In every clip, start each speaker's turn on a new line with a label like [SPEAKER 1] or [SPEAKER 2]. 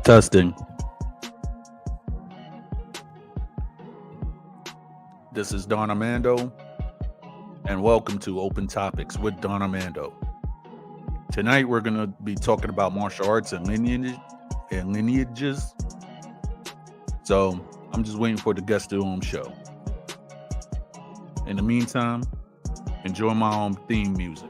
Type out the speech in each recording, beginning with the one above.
[SPEAKER 1] Testing. This is Don Armando, and welcome to Open Topics with Don Armando. Tonight we're going to be talking about martial arts and lineages. So I'm just waiting for the guest to on show. In the meantime, enjoy my own theme music.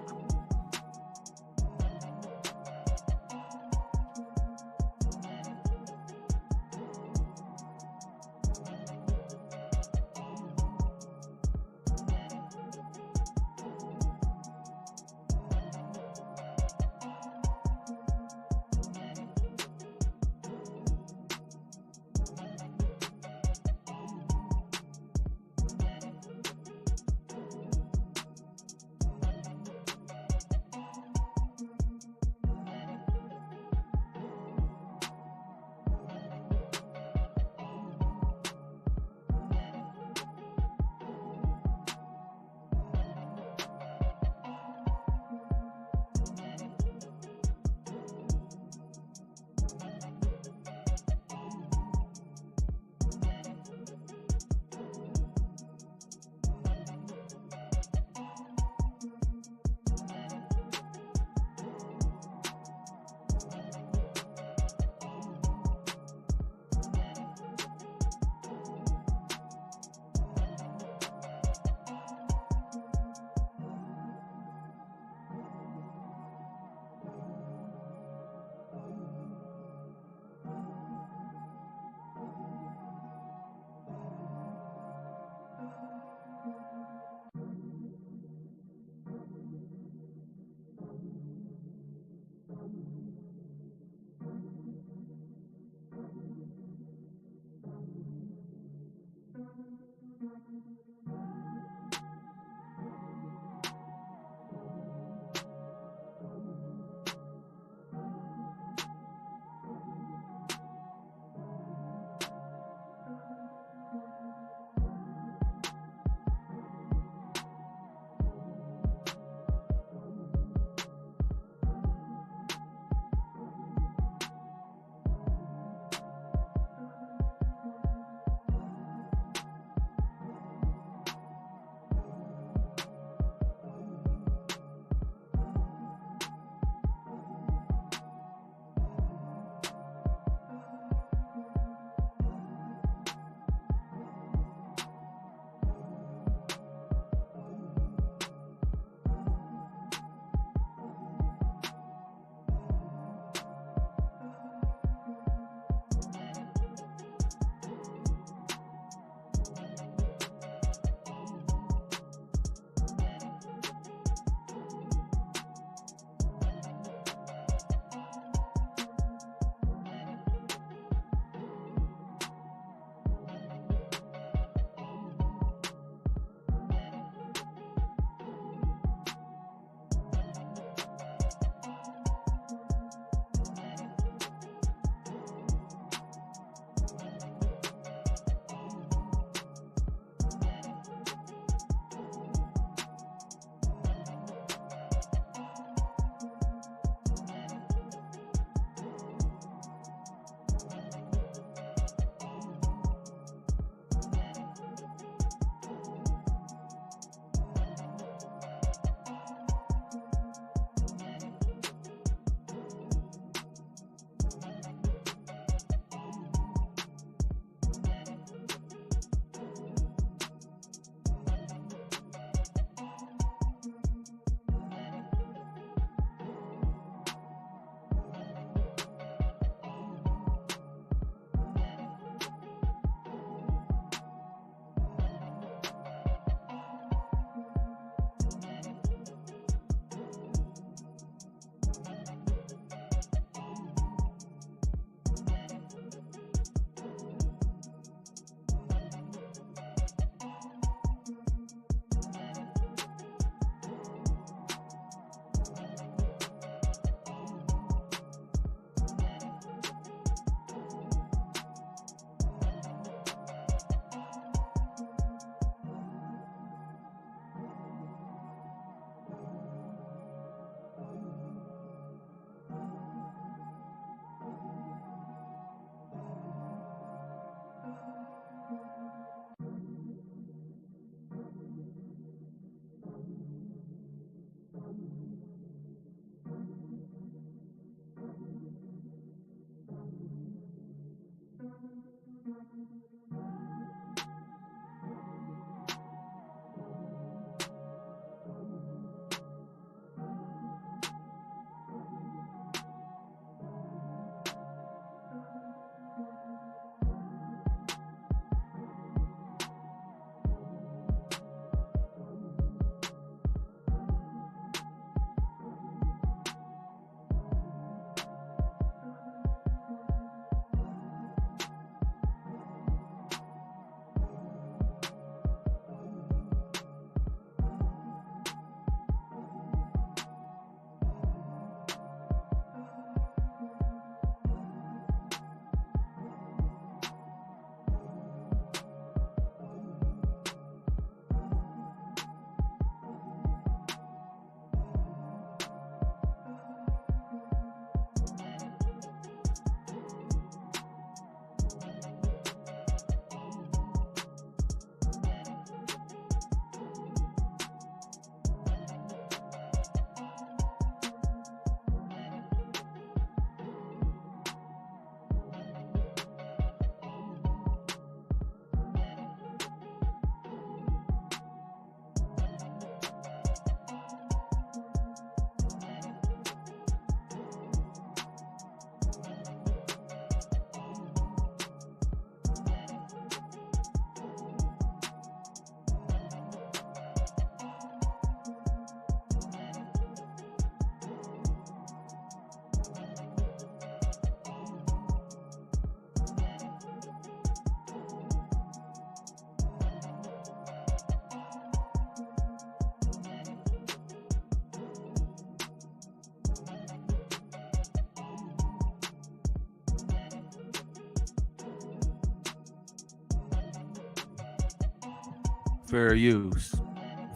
[SPEAKER 1] Fair use.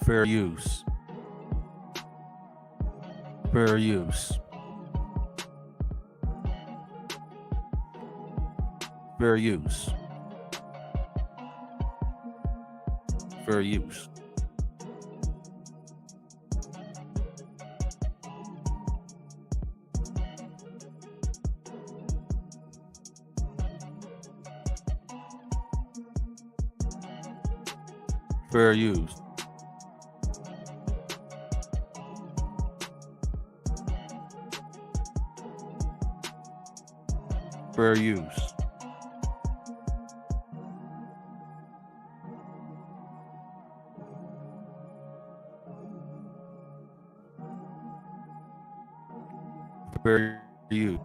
[SPEAKER 1] Fair use. Fair use. Fair use. Fair use. Fair use. Fair use. Fair use.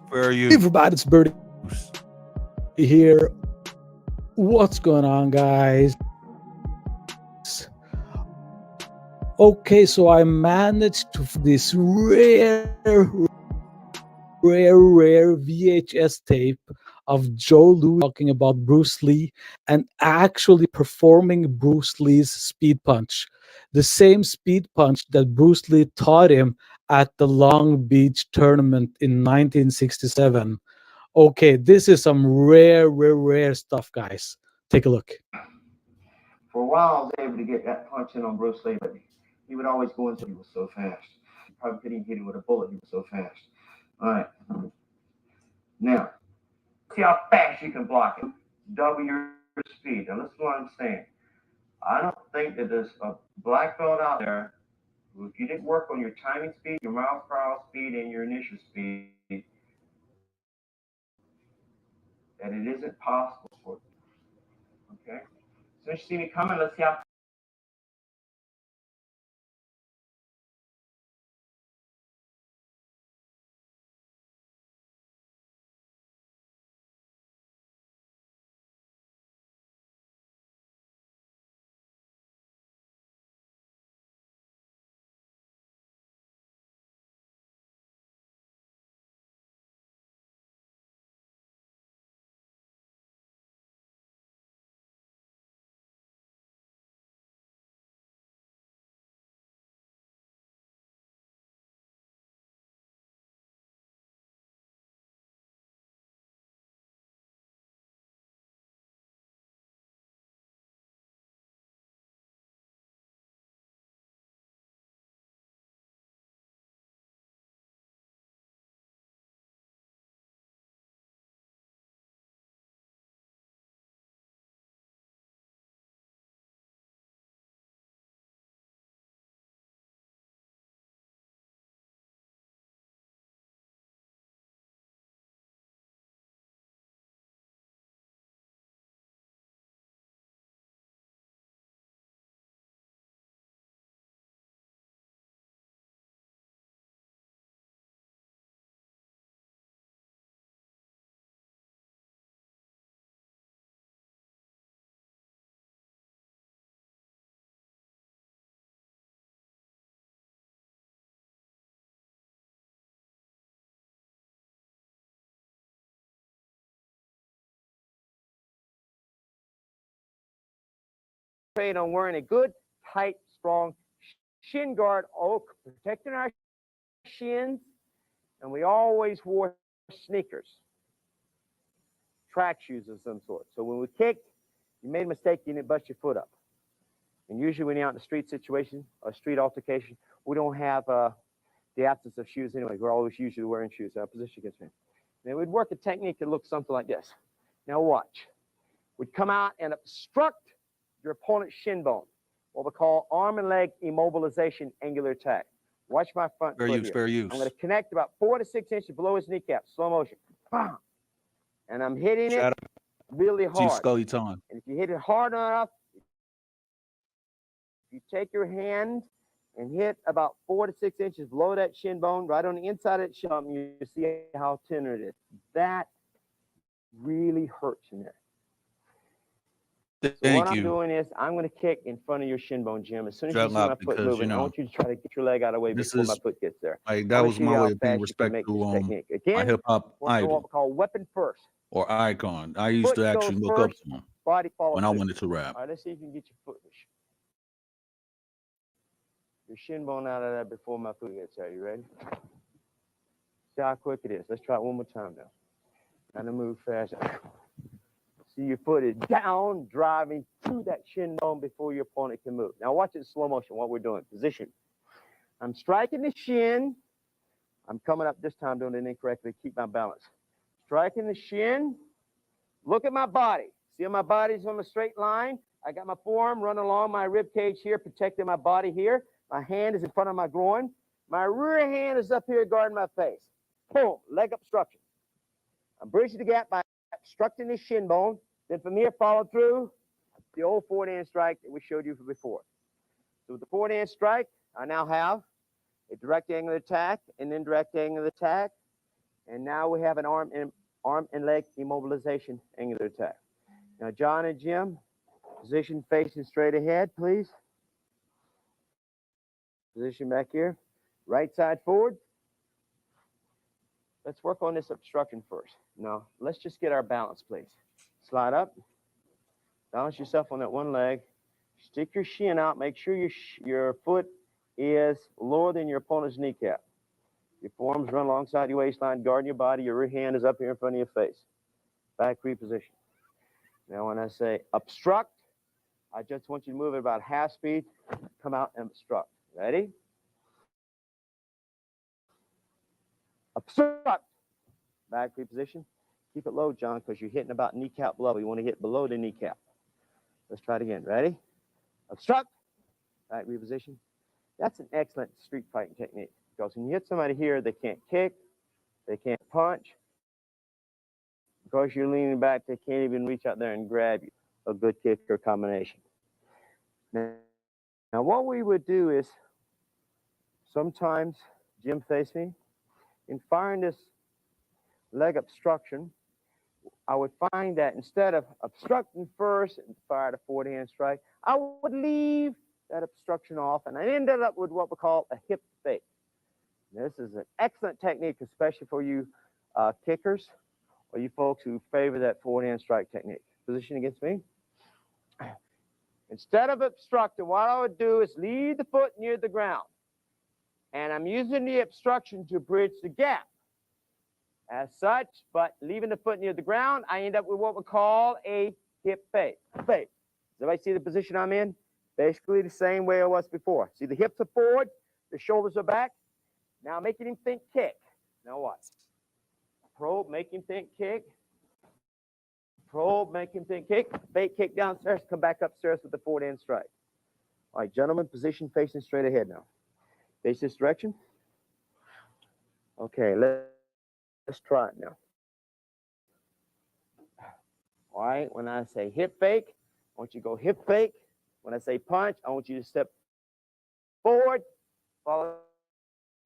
[SPEAKER 1] Fair use.
[SPEAKER 2] Everybody's birthday here. What's going on, guys? Okay, so I managed to this rare VHS tape of Joe Louis talking about Bruce Lee and actually performing Bruce Lee's speed punch. The same speed punch that Bruce Lee taught him at the Long Beach tournament in 1967. Okay, this is some rare stuff, guys. Take a look.
[SPEAKER 3] For a while, I was able to get that punch in on Bruce Lee, but he would always go into he was so fast. You probably couldn't hit him with a bullet. He was so fast. All right. Now, see how fast you can block it. Double your speed. Now, listen to what I'm saying. I don't think that there's a black belt out there who, if you didn't work on your timing speed, your miles per hour speed, and your initial speed, that it isn't possible for you. Okay? So you see me coming, let's see how trade on wearing a good, tight, strong shin guard, protecting our shins, and we always wore sneakers, track shoes of some sort. So when we kicked, you made a mistake, you didn't bust your foot up. And usually when you're out in a street situation, a street altercation, we don't have the absence of shoes anyway. We're always usually wearing shoes. Our position gets me. And we'd work a technique that looks something like this. Now watch. We'd come out and obstruct your opponent's shin bone, what we call arm and leg immobilization angular attack. Watch my front foot here.
[SPEAKER 1] Fair use.
[SPEAKER 3] I'm going to connect about 4 to 6 inches below his kneecap, slow motion. Bam. And I'm hitting it really
[SPEAKER 1] Chief
[SPEAKER 3] hard.
[SPEAKER 1] Scully time.
[SPEAKER 3] And if you hit it hard enough, if you take your hand and hit about 4 to 6 inches below that shin bone, right on the inside of that shin bone, you see how tender it is. That really hurts in there. So what
[SPEAKER 1] Thank
[SPEAKER 3] I'm
[SPEAKER 1] you,
[SPEAKER 3] doing is I'm going to kick in front of your shin bone, Jim. As soon as you see my
[SPEAKER 1] Dreadlock,
[SPEAKER 3] foot
[SPEAKER 1] because
[SPEAKER 3] moving, I want you to try to get your leg out of the way
[SPEAKER 1] this
[SPEAKER 3] before my
[SPEAKER 1] is
[SPEAKER 3] foot gets there.
[SPEAKER 1] like
[SPEAKER 3] I
[SPEAKER 1] that
[SPEAKER 3] want
[SPEAKER 1] was
[SPEAKER 3] to show
[SPEAKER 1] my
[SPEAKER 3] you
[SPEAKER 1] way
[SPEAKER 3] how
[SPEAKER 1] of being
[SPEAKER 3] fast you can make
[SPEAKER 1] respectful
[SPEAKER 3] this technique.
[SPEAKER 1] my
[SPEAKER 3] Again,
[SPEAKER 1] hip hop
[SPEAKER 3] we're doing what
[SPEAKER 1] idol
[SPEAKER 3] we call weapon first.
[SPEAKER 1] or icon. I used
[SPEAKER 3] Foot
[SPEAKER 1] to
[SPEAKER 3] goes
[SPEAKER 1] actually look up
[SPEAKER 3] first,
[SPEAKER 1] to him
[SPEAKER 3] body follows
[SPEAKER 1] when I
[SPEAKER 3] suit.
[SPEAKER 1] wanted to rap.
[SPEAKER 3] All right, let's see if you can get your shin bone out of there before my foot gets there. You ready? See how quick it is. Let's try it one more time now. Kind of move fast. See your foot is down, driving to that shin bone before your opponent can move. Now watch it in slow motion, what we're doing. Position. I'm striking the shin. I'm coming up this time doing it incorrectly. Keep my balance. Striking the shin. Look at my body. See how my body's on a straight line? I got my forearm running along my rib cage here, protecting my body here. My hand is in front of my groin. My rear hand is up here guarding my face. Boom, leg obstruction. I'm bridging the gap by obstructing the shin bone. Then from here, follow through the old forehand strike that we showed you from before. So with the forehand strike, I now have a direct angle attack, an indirect angle attack, and now we have an arm and leg immobilization angular attack. Now, John and Jim, position facing straight ahead, please. Position back here. Right side forward. Let's work on this obstruction first. Now, let's just get our balance, please. Slide up. Balance yourself on that one leg. Stick your shin out. Make sure your foot is lower than your opponent's kneecap. Your forearms run alongside your waistline, guarding your body. Your rear hand is up here in front of your face. Back reposition. Now, when I say obstruct, I just want you to move at about half speed. Come out and obstruct. Ready? Obstruct. Back reposition. Keep it low, John, because you're hitting about kneecap level. You want to hit below the kneecap. Let's try it again. Ready? Obstruct. Back reposition. That's an excellent street fighting technique. Because when you hit somebody here, they can't kick, they can't punch. Because you're leaning back, they can't even reach out there and grab you. A good kick or combination. Now what we would do is, sometimes, Jim face me, in firing this leg obstruction, I would find that instead of obstructing first and fire the forehand strike, I would leave that obstruction off, and I ended up with what we call a hip fake. This is an excellent technique, especially for you kickers or you folks who favor that forehand strike technique. Position against me. Instead of obstructing, what I would do is leave the foot near the ground. And I'm using the obstruction to bridge the gap. As such, but leaving the foot near the ground, I end up with what we call a hip fake. Fake. Does everybody see the position I'm in? Basically the same way I was before. See, the hips are forward, the shoulders are back. Now making him think kick. Now what? Probe, make him think kick. Probe, make him think kick. Fake kick downstairs, come back upstairs with the forehand strike. All right, gentlemen, position facing straight ahead now. Face this direction. Okay, let's try it now. All right, when I say hip fake, I want you to go hip fake. When I say punch, I want you to step forward, follow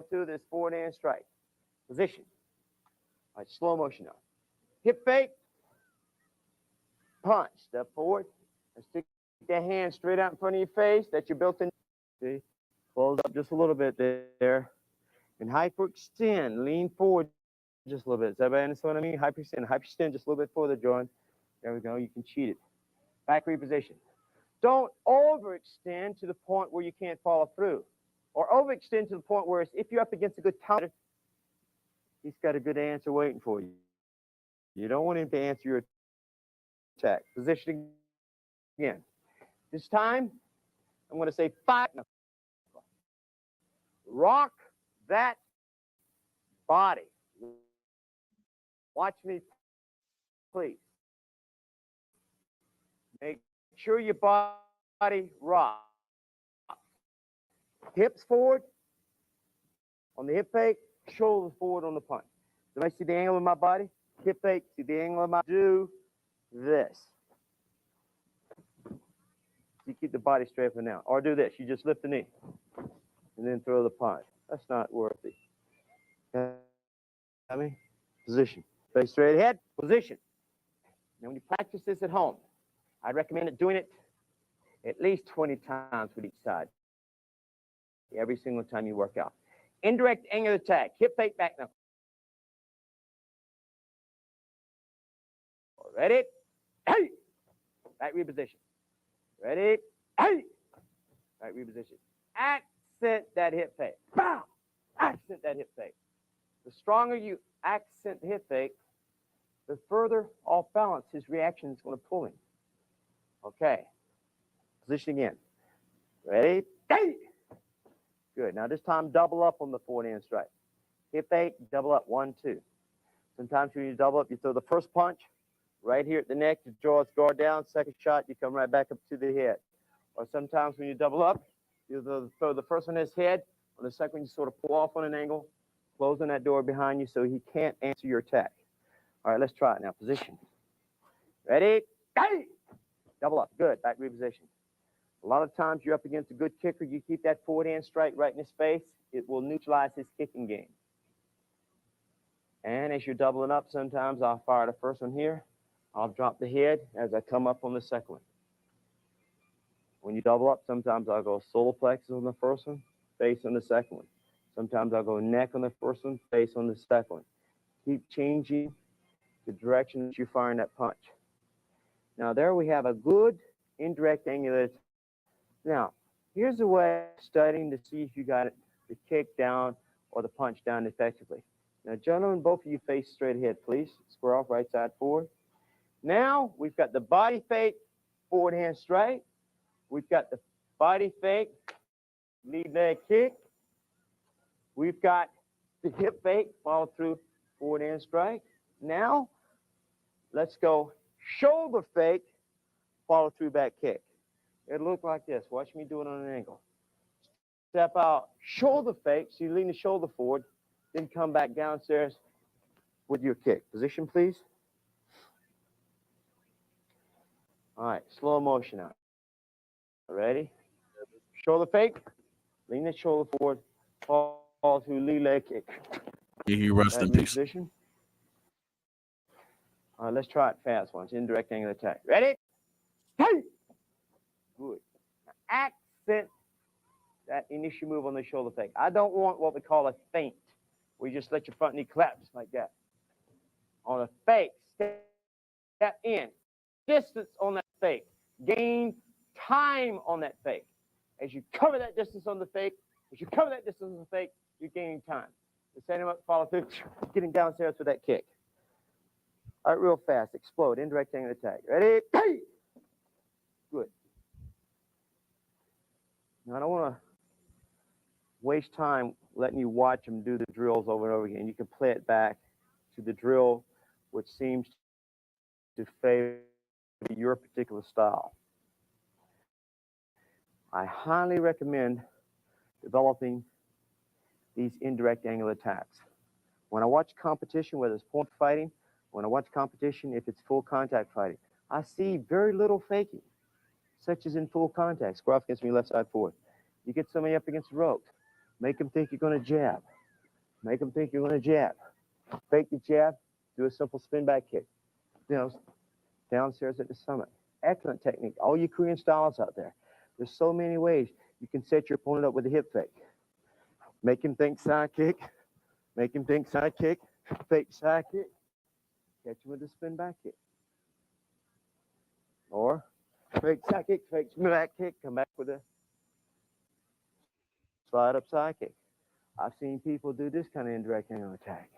[SPEAKER 3] through this forehand strike. Position. All right, slow motion now. Hip fake, punch. Step forward, and stick that hand straight out in front of your face. That's your built-in. See, close up just a little bit there. And hyperextend, lean forward just a little bit. Does everybody understand what I mean? Hyperextend just a little bit further, John. There we go. You can cheat it. Back reposition. Don't overextend to the point where you can't follow through. Or overextend to the point where if you're up against a good counter, he's got a good answer waiting for you. You don't want him to answer your attack. Positioning again. This time, I'm going to say fight. Rock that body. Watch me, please. Make sure your body rocks. Hips forward on the hip fake, shoulders forward on the punch. Do I see the angle of my body? Hip fake, see the angle of my do. this. You keep the body straight for now. Or do this. You just lift the knee and then throw the punch. That's not worthy. I mean, position. Face straight ahead, position. Now, when you practice this at home, I'd recommend doing it at least 20 times with each side. Every single time you work out. Indirect angle attack. Hip fake back now. Ready? Hey! Right reposition. Ready? Hey! Right reposition. Accent that hip fake. Bow! Accent that hip fake. The stronger you accent the hip fake, the further off balance his reaction is going to pull him. Okay. Position again. Ready? Hey! Good. Now this time double up on the forward hand strike. Hip fake, double up. 1, 2. Sometimes when you double up, you throw the first punch right here at the neck to draw its guard down. Second shot, you come right back up to the head. Or sometimes when you double up, you throw the first on his head. On the second one, you sort of pull off on an angle, closing that door behind you so he can't answer your attack. All right, let's try it now. Position. Ready? Hey! Double up. Good. Back reposition. A lot of times you're up against a good kicker. You keep that forward hand strike right in his face. It will neutralize his kicking game. And as you're doubling up, sometimes I'll fire the first one here. I'll drop the head as I come up on the second one. When you double up, sometimes I'll go solar plexus on the first one, face on the second one. Sometimes I'll go neck on the first one, face on the second one. Keep changing the direction that you're firing that punch. Now there we have a good indirect angular attack. Now, here's a way of studying to see if you got it, the kick down or the punch down effectively. Now, gentlemen, both of you face straight ahead, please. Square off, right side forward. Now, we've got the body fake, forward hand strike. We've got the body fake, lead leg kick. We've got the hip fake, follow through, forward hand strike. Now, let's go shoulder fake, follow through back kick. It'll look like this. Watch me do it on an angle. Step out, shoulder fake, so you lean the shoulder forward, then come back downstairs with your kick. Position, please. All right, slow motion now. Ready? Shoulder fake, lean the shoulder forward, fall through lead leg kick.
[SPEAKER 1] Yeah, he rest in peace.
[SPEAKER 3] Position. All right, let's try it fast once. Indirect angle attack. Ready? Hey! Good. Now, accent that initial move on the shoulder fake. I don't want what we call a feint, where you just let your front knee collapse like that. On a fake, step in. Distance on that fake. Gain time on that fake. As you cover that distance on the fake, you're gaining time. The same up, follow through, getting downstairs with that kick. All right, real fast. Explode. Indirect angle attack. Ready? Hey! Good. Now, I don't want to waste time letting you watch them do the drills over and over again. You can play it back to the drill which seems to favor your particular style. I highly recommend developing these indirect angle attacks. When I watch competition, whether it's point fighting, when I watch competition, if it's full contact fighting, I see very little faking, such as in full contact. Square off against me, left side forward. You get somebody up against the ropes. Make them think you're going to jab. Make them think you're going to jab. Fake the jab, do a simple spin back kick. You know, downstairs at the summit. Excellent technique. All you Korean styles out there. There's so many ways you can set your opponent up with a hip fake. Make him think side kick. Make him think side kick. Fake side kick. Catch him with a spin back kick. Or fake side kick, fake spin back kick, come back with a slide up side kick. I've seen people do this kind of indirect angle attack.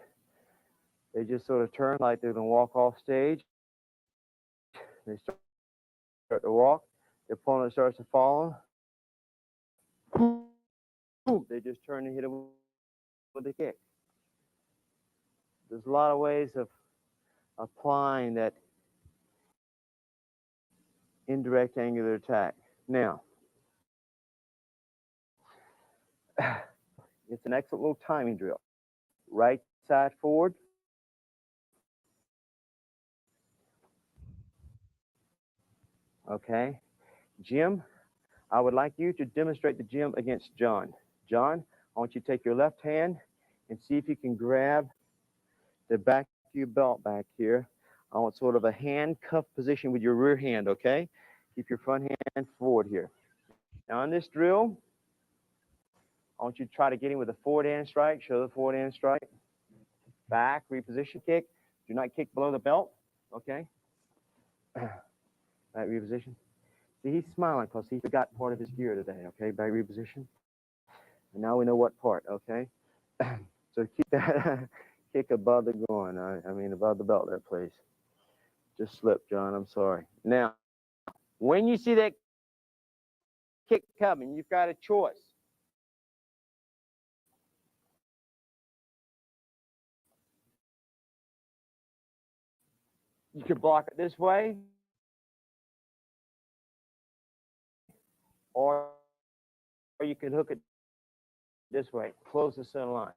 [SPEAKER 3] They just sort of turn like they're going to walk off stage. They start to walk. The opponent starts to follow. Boom. They just turn and hit him with a kick. There's a lot of ways of applying that indirect angular attack. Now, it's an excellent little timing drill. Right side forward. Okay? Jim, I would like you to demonstrate the gym against John. John, I want you to take your left hand and see if you can grab the back of your belt back here. I want sort of a handcuff position with your rear hand, okay? Keep your front hand forward here. Now, on this drill, I want you to try to get in with a forward hand strike. Show the forward hand strike. Back, reposition kick. Do not kick below the belt, okay? Back reposition. See, he's smiling because he forgot part of his gear today, okay? Back reposition. And now we know what part, okay? So keep that kick above the groin. I mean, above the belt there, please. Just slipped, John. I'm sorry. Now, when you see that kick coming, you've got a choice. You can block it this way, or you can hook it this way. Close the center line.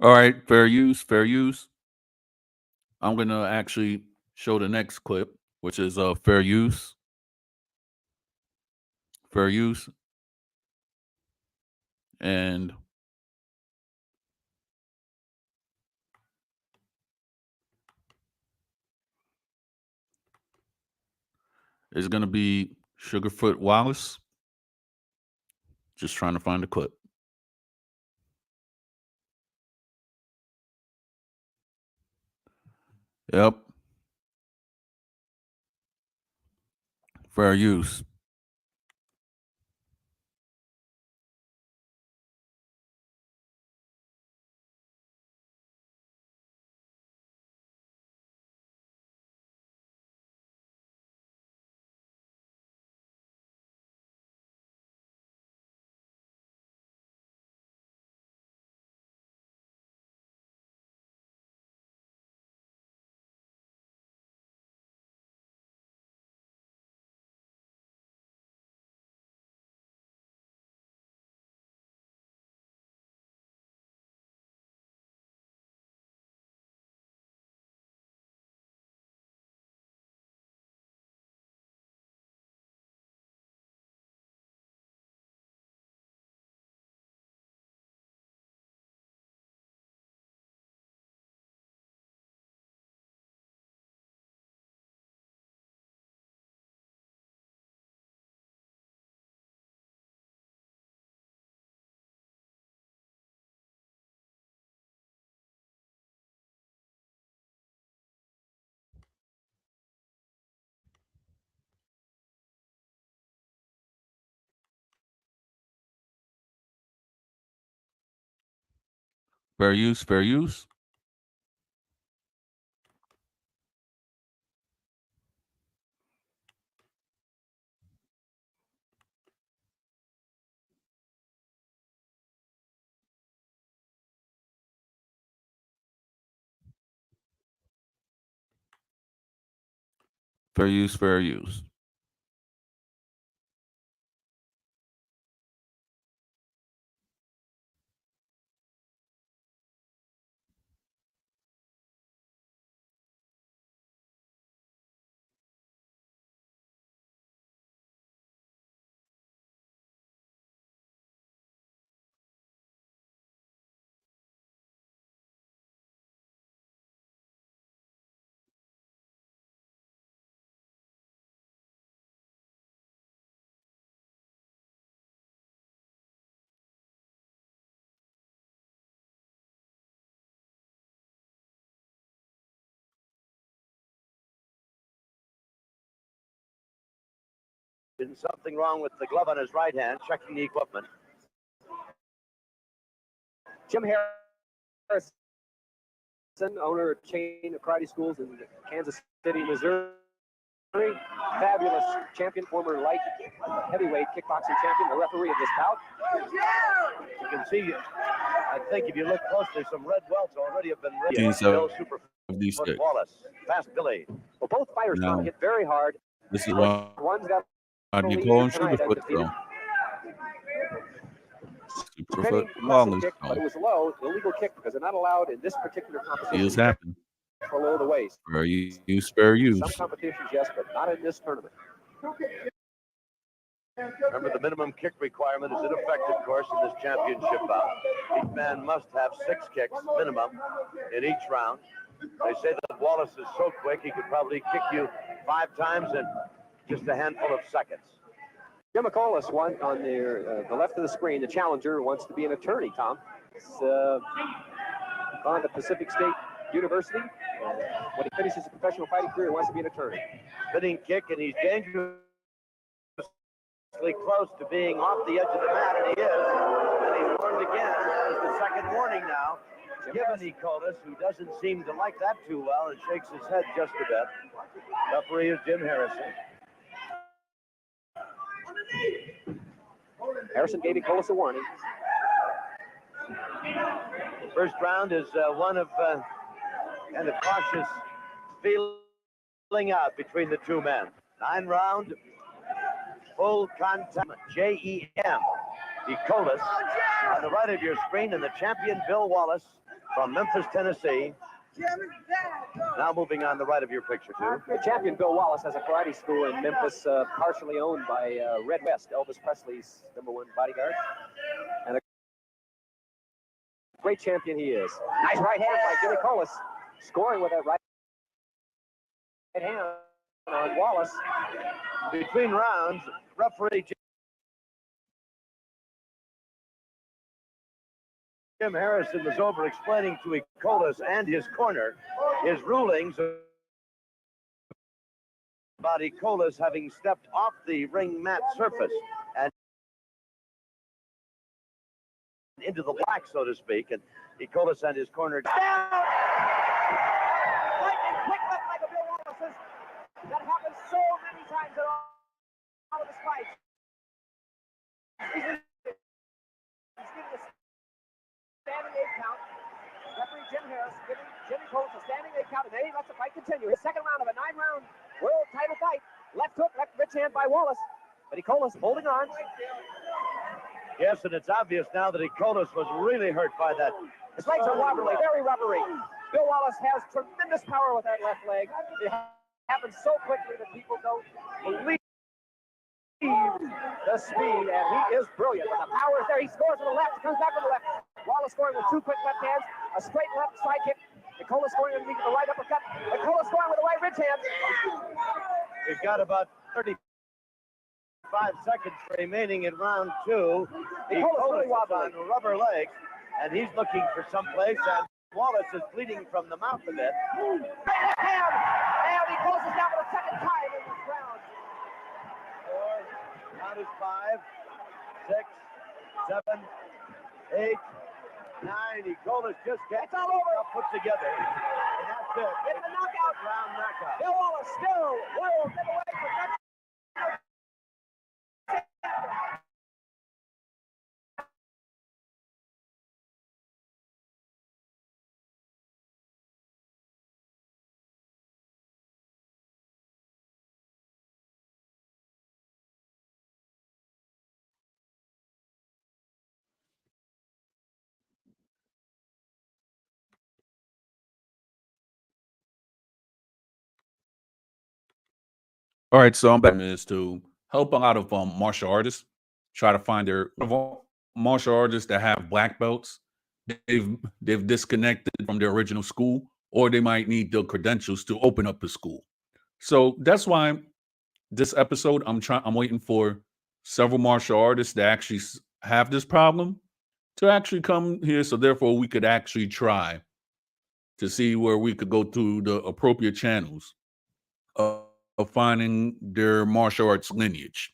[SPEAKER 1] All right, fair use, fair use. I'm gonna actually show the next clip, which is fair use, and it's gonna be Sugarfoot Wallace. Just trying to find the clip. Yep, fair use. Fair use, fair use. Fair use, fair use.
[SPEAKER 3] Something wrong with the glove on his right hand, checking the equipment.
[SPEAKER 4] Jim Harris, owner of chain of karate schools in Kansas City, Missouri. Fabulous champion, former light heavyweight kickboxing champion, the referee of this bout.
[SPEAKER 3] You can see, I think if you look closely, some red welts already have been red.
[SPEAKER 1] These six.
[SPEAKER 3] Wallace, fast Billy.
[SPEAKER 4] Well, both fighters
[SPEAKER 1] Now,
[SPEAKER 4] hit very hard.
[SPEAKER 1] This is why
[SPEAKER 4] One's got
[SPEAKER 1] you call him Sugarfoot, though. Superfoot Wallace,
[SPEAKER 4] kick, but it was low, illegal kick, because they're not allowed in this particular competition.
[SPEAKER 1] It is happening.
[SPEAKER 4] Below the waist.
[SPEAKER 1] Fair use, fair use.
[SPEAKER 4] Some competitions, yes, but not in this tournament.
[SPEAKER 3] Remember, the minimum kick requirement is in effect, of course, in this championship bout. Each man must have 6 kicks minimum in each round. They say that Wallace is so quick he could probably kick you 5 times in just a handful of seconds.
[SPEAKER 4] Jim McCullis, one on the left of the screen. The challenger wants to be an attorney, Tom. He's gone to Pacific State University. When he finishes his professional fighting career, he wants to be an attorney.
[SPEAKER 3] Spinning kick, and he's dangerously close to being off the edge of the mat, and he is. And he's warned again. That is the second warning now. Given Ecolis, who doesn't seem to like that too well and shakes his head just a bit. Referee is Jim Harrison.
[SPEAKER 4] Harrison gave Ecolis a warning.
[SPEAKER 3] First round is one of kind of cautious feeling out between the two men. 9-round, full contact, J-E-M. Ecolis on the right of your screen, and the champion Bill Wallace from Memphis, Tennessee. Now moving on the right of your picture, too.
[SPEAKER 4] The champion Bill Wallace has a karate school in Memphis, partially owned by Red West, Elvis Presley's #1 bodyguard. And a great champion he is. Nice right hand by Jimmy Collis, scoring with that right hand on Wallace.
[SPEAKER 3] Between rounds, referee Jim Harrison was over explaining to Ecolis and his corner his rulings about Ecolis having stepped off the ring mat surface and into the black, so to speak, and Ecolis and his corner down.
[SPEAKER 4] Lightning quick left like a Bill Wallace's. That happens so many times in all of his fights. He's giving a standing 8 count. Referee Jim Harris giving Jimmy Collis a standing 8 count, and then he lets the fight continue. His second round of a 9-round world title fight. Left hook, left rich hand by Wallace, but Ecolis holding on.
[SPEAKER 3] Yes, and it's obvious now that Ecolis was really hurt by that.
[SPEAKER 4] His legs are wobbly, very rubbery. Bill Wallace has tremendous power with that left leg. It happens so quickly that people don't believe the speed, and he is brilliant. But the power is there. He scores with the left, comes back with the left. Wallace scoring with 2 quick left hands, a straight left side kick. Ecolis scoring underneath the right uppercut. Ecolis scoring with the right ridge hand.
[SPEAKER 3] We've got about 35 seconds remaining in round 2. Ecolis on rubber legs, and he's looking for someplace, and Wallace is bleeding from the mouth a bit.
[SPEAKER 4] Left hand, and Ecolis is down for the second time in this round.
[SPEAKER 3] 4, count is 5, 6, 7, 8, 9. Ecolis just gets
[SPEAKER 4] all over.
[SPEAKER 3] Put together. And that's it.
[SPEAKER 4] It's a knockout.
[SPEAKER 3] Round knockout.
[SPEAKER 4] Bill Wallace still world middleweight professional.
[SPEAKER 1] All right, so I'm back is to help a lot of martial artists try to find their martial artists that have black belts. They've disconnected from their original school, or they might need the credentials to open up a school. So that's why this episode I'm waiting for several martial artists that actually have this problem to actually come here, so therefore we could actually try to see where we could go through the appropriate channels of finding their martial arts lineage.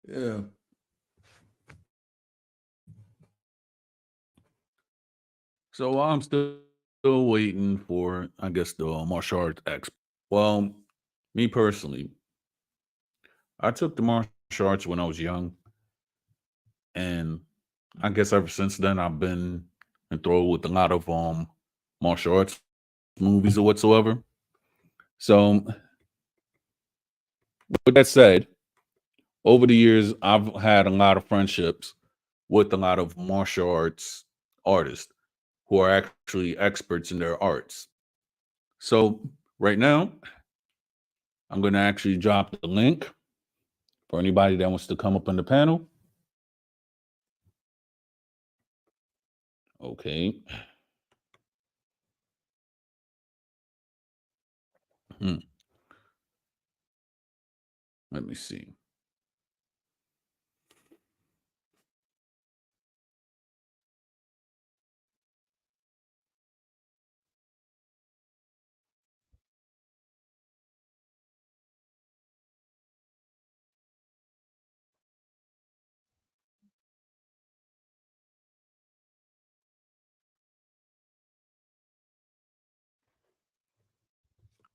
[SPEAKER 1] Yeah. So I'm still waiting for, I guess, the martial arts expert. Well, me personally, I took the martial arts when I was young, and I guess ever since then I've been enthralled with a lot of martial arts movies or whatsoever. So with that said, over the years I've had a lot of friendships with a lot of martial arts artists who are actually experts in their arts. So right now, I'm going to actually drop the link for anybody that wants to come up on the panel. Okay. Hmm. Let me see.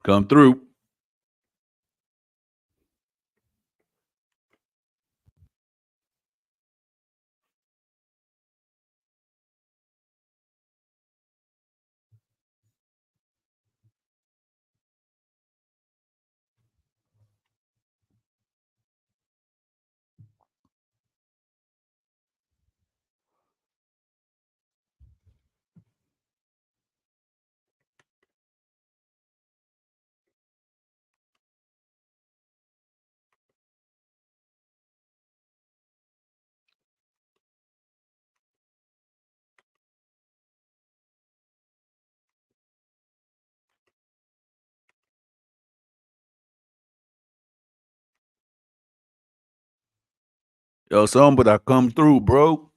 [SPEAKER 1] Come through. Yo, son, but I come through, bro.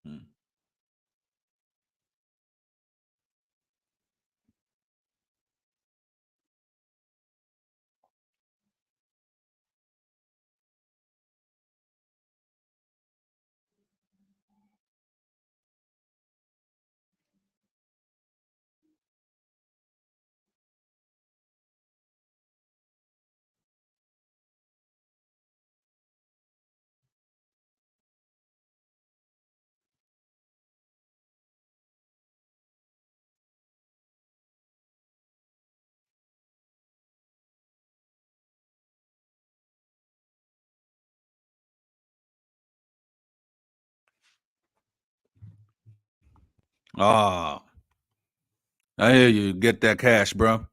[SPEAKER 1] Hmm. Ah, I hear you. Get that cash, bro.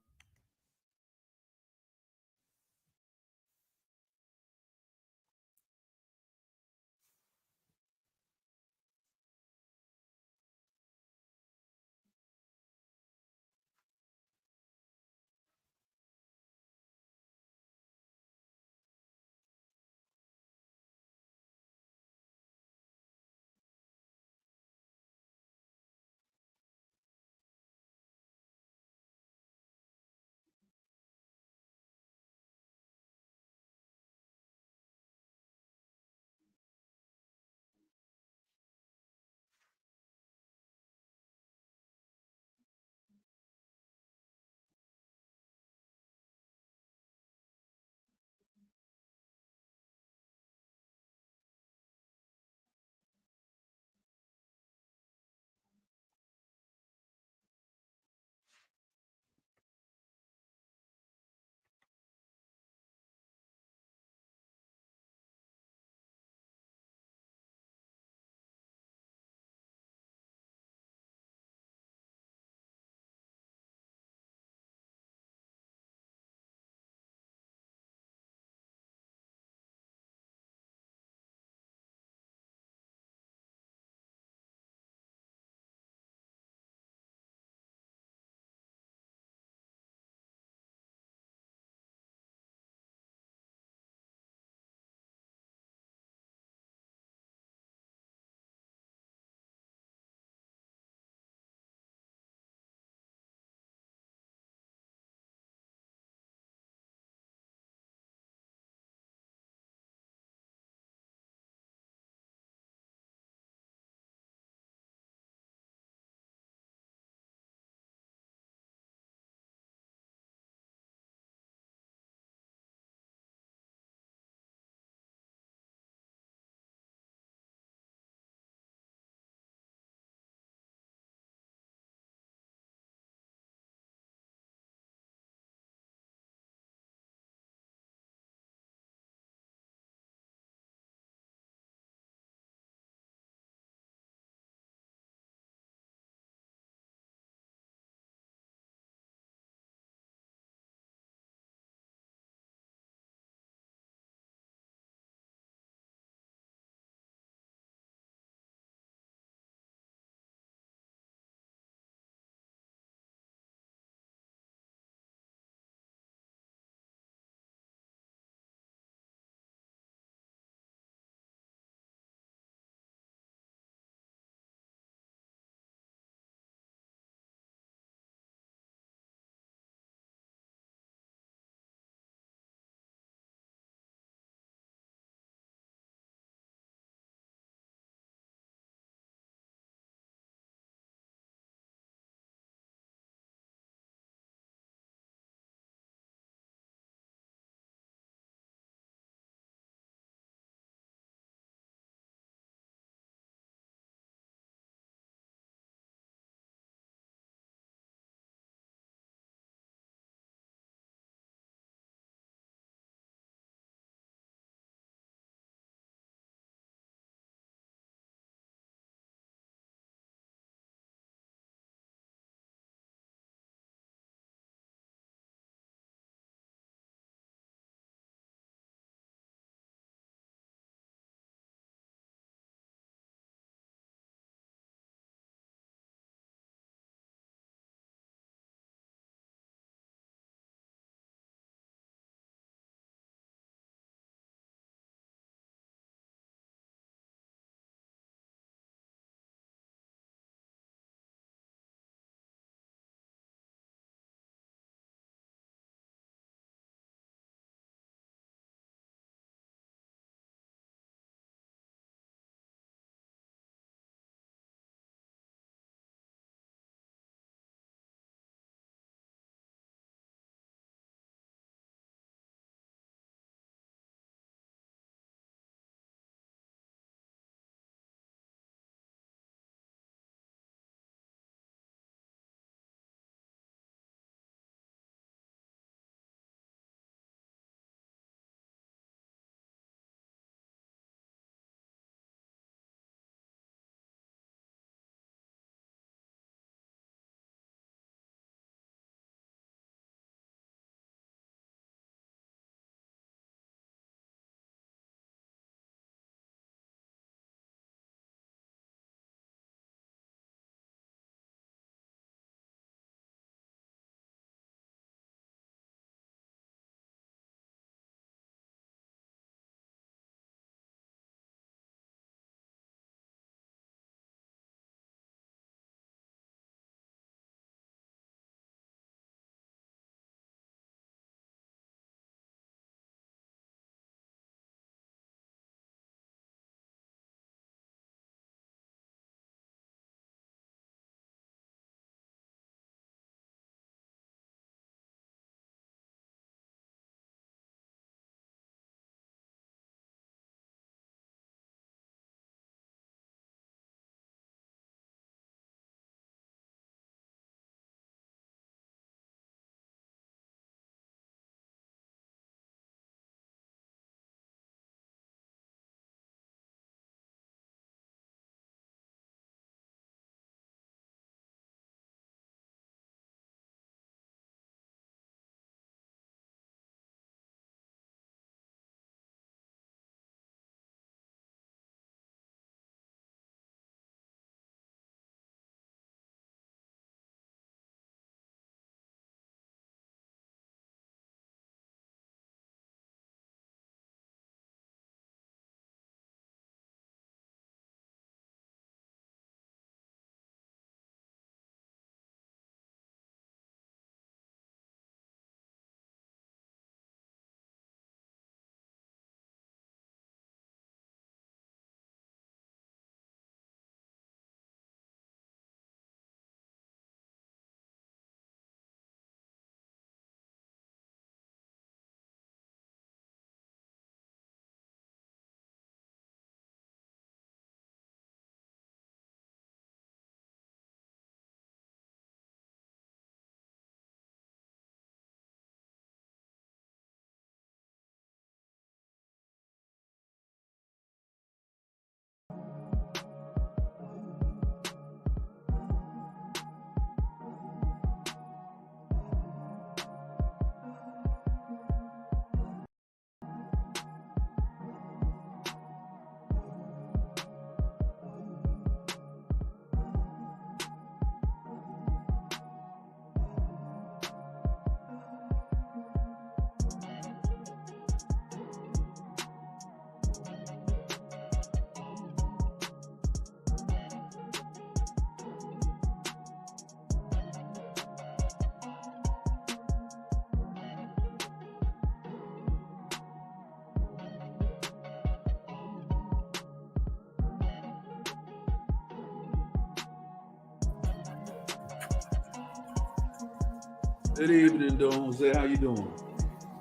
[SPEAKER 1] Good evening, Don Jose. How you doing?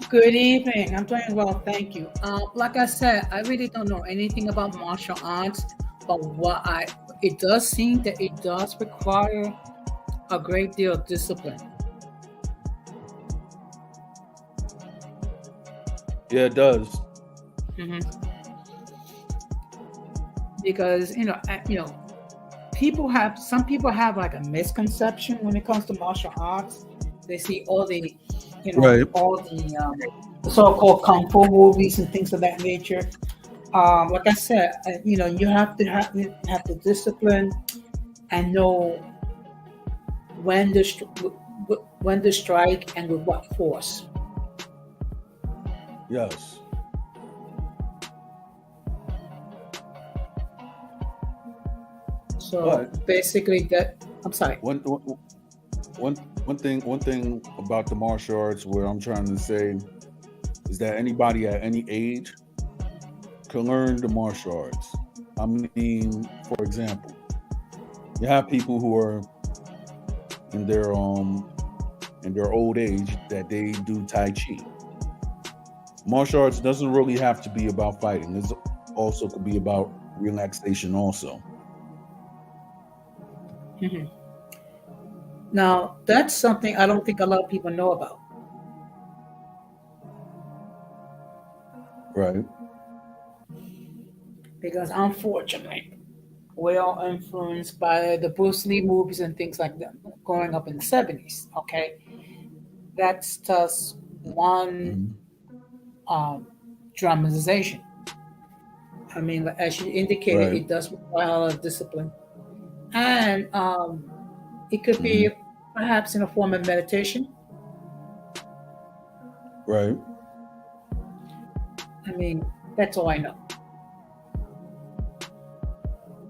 [SPEAKER 5] Good evening. I'm doing well, thank you. Like I said, I really don't know anything about martial arts, but it does seem that it does require a great deal of discipline.
[SPEAKER 1] Yeah, it does.
[SPEAKER 5] hmm Because some people have like a misconception when it comes to martial arts. They see
[SPEAKER 1] Right.
[SPEAKER 5] all the so-called kung fu movies and things of that nature. Like I said, you have the discipline and know when when to strike and with what force.
[SPEAKER 1] Yes.
[SPEAKER 5] So
[SPEAKER 1] But
[SPEAKER 5] basically, that I'm sorry.
[SPEAKER 1] one one one thing about the martial arts where I'm trying to say is that anybody at any age can learn the martial arts. I mean, for example, you have people who are in their old age that they do Tai Chi. Martial arts doesn't really have to be about fighting. It also could be about relaxation also.
[SPEAKER 5] Mhm. Now, that's something I don't think a lot of people know about.
[SPEAKER 1] Right.
[SPEAKER 5] Because unfortunately, we're all influenced by the Bruce Lee movies and things like that growing up in the 70s. Okay. That's just one
[SPEAKER 1] Mhm.
[SPEAKER 5] um, dramatization. I mean, as you indicated,
[SPEAKER 1] Right.
[SPEAKER 5] it does require a lot of discipline. And it could
[SPEAKER 1] Mhm.
[SPEAKER 5] be perhaps in a form of meditation.
[SPEAKER 1] Right.
[SPEAKER 5] I mean, that's all I know.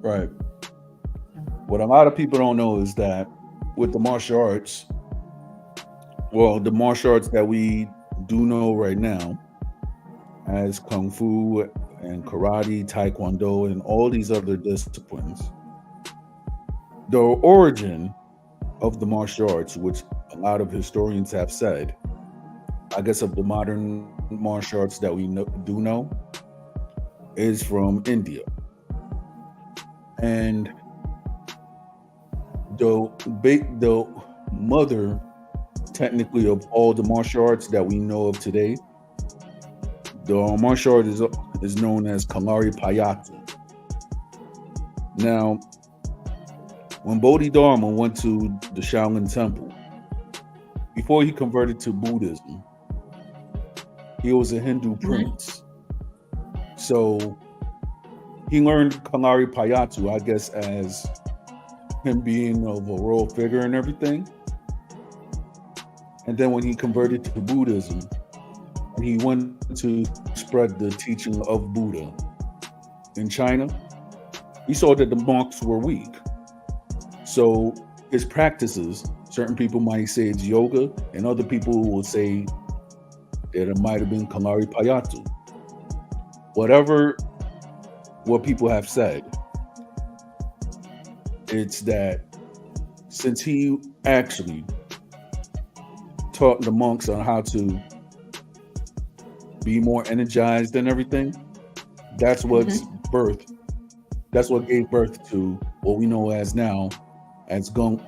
[SPEAKER 1] Right. What a lot of people don't know is that with the martial arts, well, the martial arts that we do know right now as kung fu and karate, taekwondo, and all these other disciplines, the origin of the martial arts, which a lot of historians have said, I guess of the modern martial arts that do know, is from India. And the mother, technically, of all the martial arts that we know of today, the martial art is known as Kalari Payatu. Now, when Bodhidharma went to the Shaolin Temple, before he converted to Buddhism, he was a Hindu
[SPEAKER 5] Mhm.
[SPEAKER 1] prince. So he learned Kalari Payatu, I guess, as him being of a royal figure and everything. And then when he converted to Buddhism, and he went to spread the teaching of Buddha in China, he saw that the monks were weak. So his practices, certain people might say it's yoga, and other people will say that it might have been Kalari Payatu. Whatever what people have said, it's that since he actually taught the monks on how to be more energized and everything, that's what's
[SPEAKER 5] Mhm.
[SPEAKER 1] birth. That's what gave birth to what we know as now as kung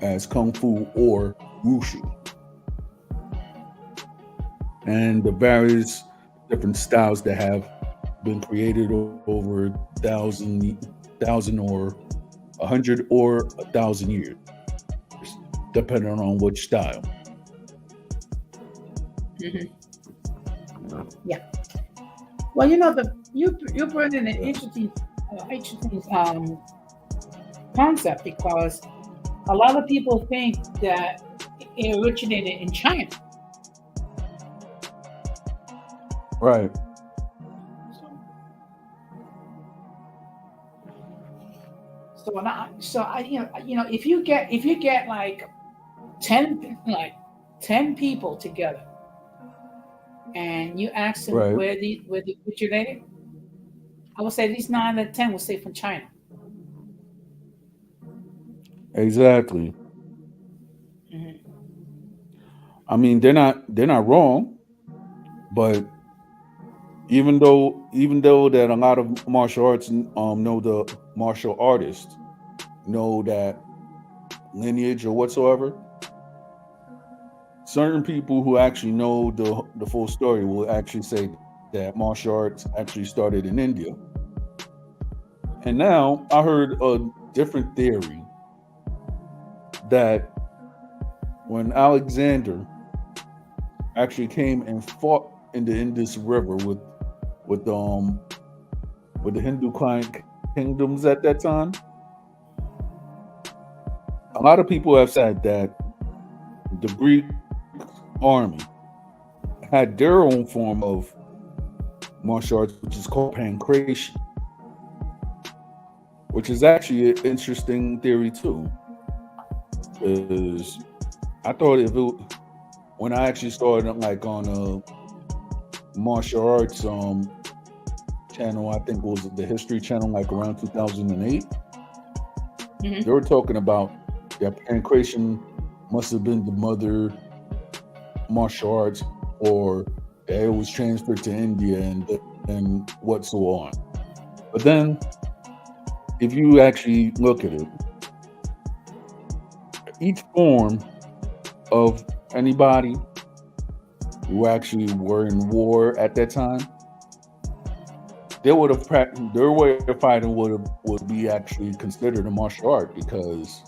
[SPEAKER 1] fu or wushu, and the various different styles that have been created over thousand or 100 or 1,000 years, depending on which style.
[SPEAKER 5] Mhm. Yeah. Well, you bring in an
[SPEAKER 1] Yeah.
[SPEAKER 5] interesting concept because a lot of people think that it originated in China.
[SPEAKER 1] Right.
[SPEAKER 5] So, if you get like 10 people together and you ask them
[SPEAKER 1] Right.
[SPEAKER 5] where they originated, I would say at least 9 out of 10 will say from China.
[SPEAKER 1] Exactly.
[SPEAKER 5] hmm
[SPEAKER 1] I mean, they're not wrong, but even though that a lot of martial arts know the martial artists know that lineage or whatsoever, certain people who actually know the full story will actually say that martial arts actually started in India. And now I heard a different theory that when Alexander actually came and fought in the Indus River with um with the Hindu kingdoms at that time, a lot of people have said that the Greek army had their own form of martial arts, which is called pancration, which is actually an interesting theory too. Because I thought when I actually started like on a martial arts channel, I think it was the History Channel, like around 2008.
[SPEAKER 5] Mhm.
[SPEAKER 1] They were talking about that pancration must have been the mother martial arts, or that it was transferred to India and what so on. But then, if you actually look at it, each form of anybody who actually were in war at that time, they would have their way of fighting would be actually considered a martial art because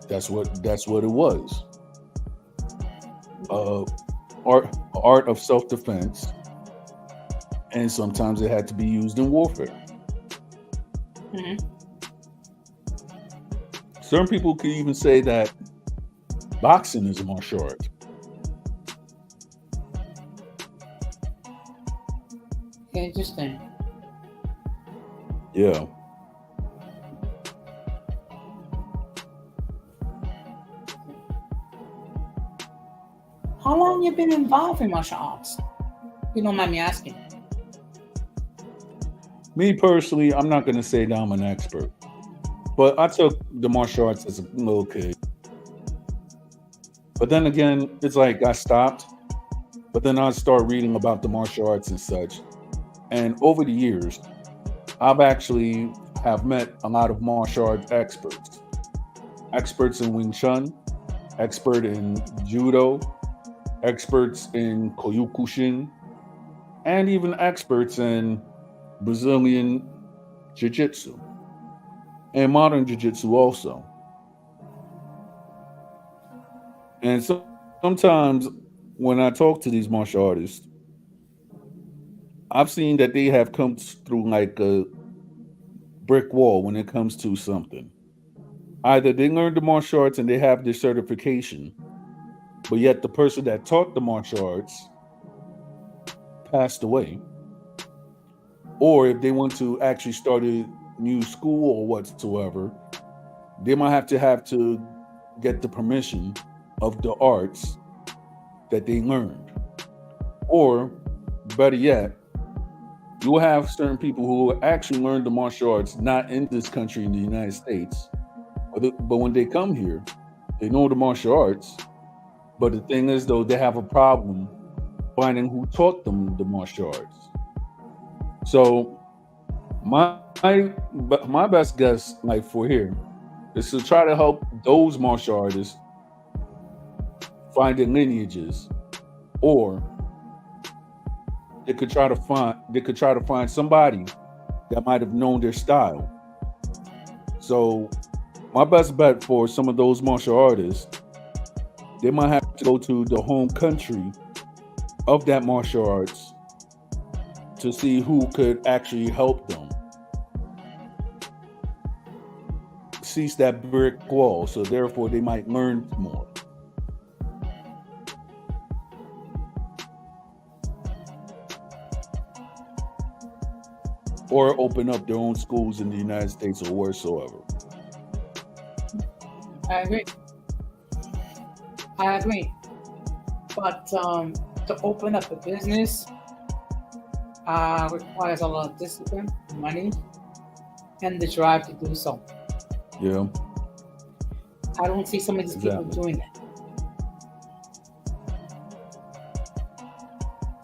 [SPEAKER 1] that's what it was. Uh, art of self defense, and sometimes it had to be used in warfare.
[SPEAKER 5] Mhm.
[SPEAKER 1] Certain people could even say that boxing is a martial art.
[SPEAKER 5] Interesting.
[SPEAKER 1] Yeah.
[SPEAKER 5] How long you been involved in martial arts? You don't mind me asking.
[SPEAKER 1] Me personally, I'm not going to say that I'm an expert, but I took the martial arts as a little kid. But then again, it's like I stopped, but then I start reading about the martial arts and such. And over the years, I've actually have met a lot of martial arts experts. Experts in Wing Chun, expert in Judo, experts in Koyokushin, and even experts in Brazilian Jiu-Jitsu and modern Jiu-Jitsu also. And sometimes when I talk to these martial artists, I've seen that they have come through like a brick wall when it comes to something. Either they learned the martial arts and they have their certification, but yet the person that taught the martial arts passed away. Or if they want to actually start a new school or whatsoever, they might have to get the permission of the arts that they learned. Or better yet, you will have certain people who actually learned the martial arts not in this country in the United States, but when they come here, they know the martial arts. But the thing is, though, they have a problem finding who taught them the martial arts. So my best guess, like for here, is to try to help those martial artists find their lineages, or they could try to find somebody that might have known their style. So my best bet for some of those martial artists, they might have to go to the home country of that martial arts to see who could actually help them cease that brick wall. So therefore, they might learn more. Or open up their own schools in the United States or wheresoever.
[SPEAKER 5] I agree. I agree. But to open up a business requires a lot of discipline, money, and the drive to do so.
[SPEAKER 1] Yeah,
[SPEAKER 5] I don't see some of these people
[SPEAKER 1] exactly.
[SPEAKER 5] doing that.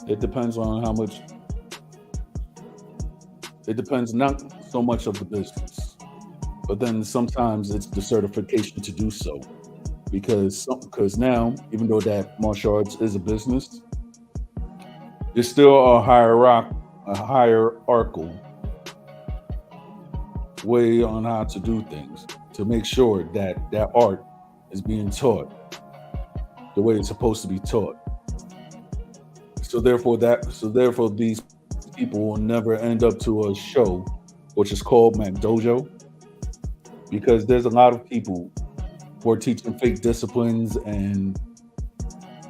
[SPEAKER 1] It depends on how much. It depends not so much of the business, but then sometimes it's the certification to do so. Because now, even though that martial arts is a business, there's still a hierarchical way on how to do things to make sure that that art is being taught the way it's supposed to be taught. So therefore these people will never end up to a show which is called McDojo, because there's a lot of people who are teaching fake disciplines, and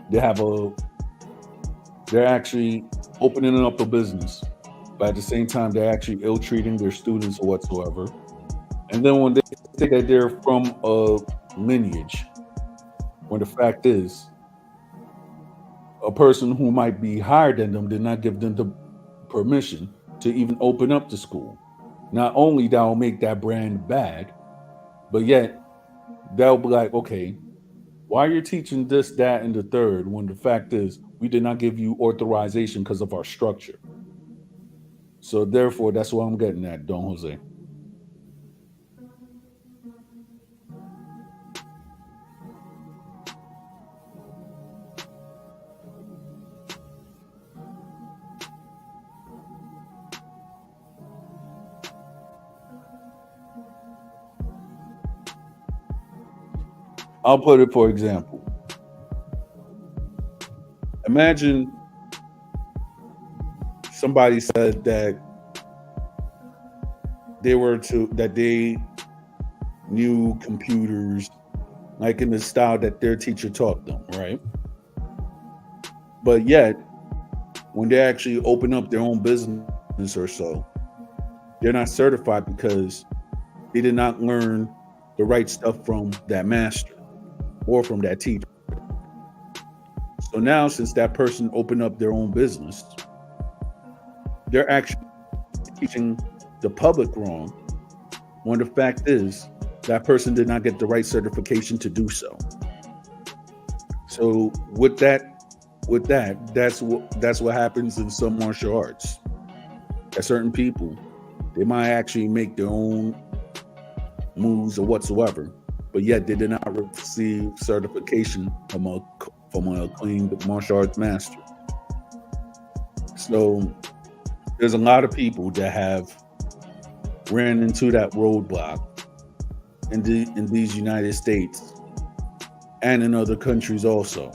[SPEAKER 1] they have a they're actually opening up a business, but at the same time they're actually ill-treating their students or whatsoever. And then when they think that they're from a lineage, when the fact is a person who might be higher than them did not give them the permission to even open up the school. Not only that will make that brand bad, but yet they'll be like, okay, why are you teaching this, that, and the third when the fact is we did not give you authorization because of our structure? So therefore, that's what I'm getting at, Don Jose. I'll put it for example. Imagine somebody said that they knew computers like in the style that their teacher taught them, right? But yet, when they actually open up their own business or so, they're not certified because they did not learn the right stuff from that master or from that teacher. So now, since that person opened up their own business, they're actually teaching the public wrong, when the fact is that person did not get the right certification to do so. So that's what happens in some martial arts. That certain people, they might actually make their own moves or whatsoever, but yet they did not receive certification from an acclaimed martial arts master. So there's a lot of people that have ran into that roadblock in these United States and in other countries also.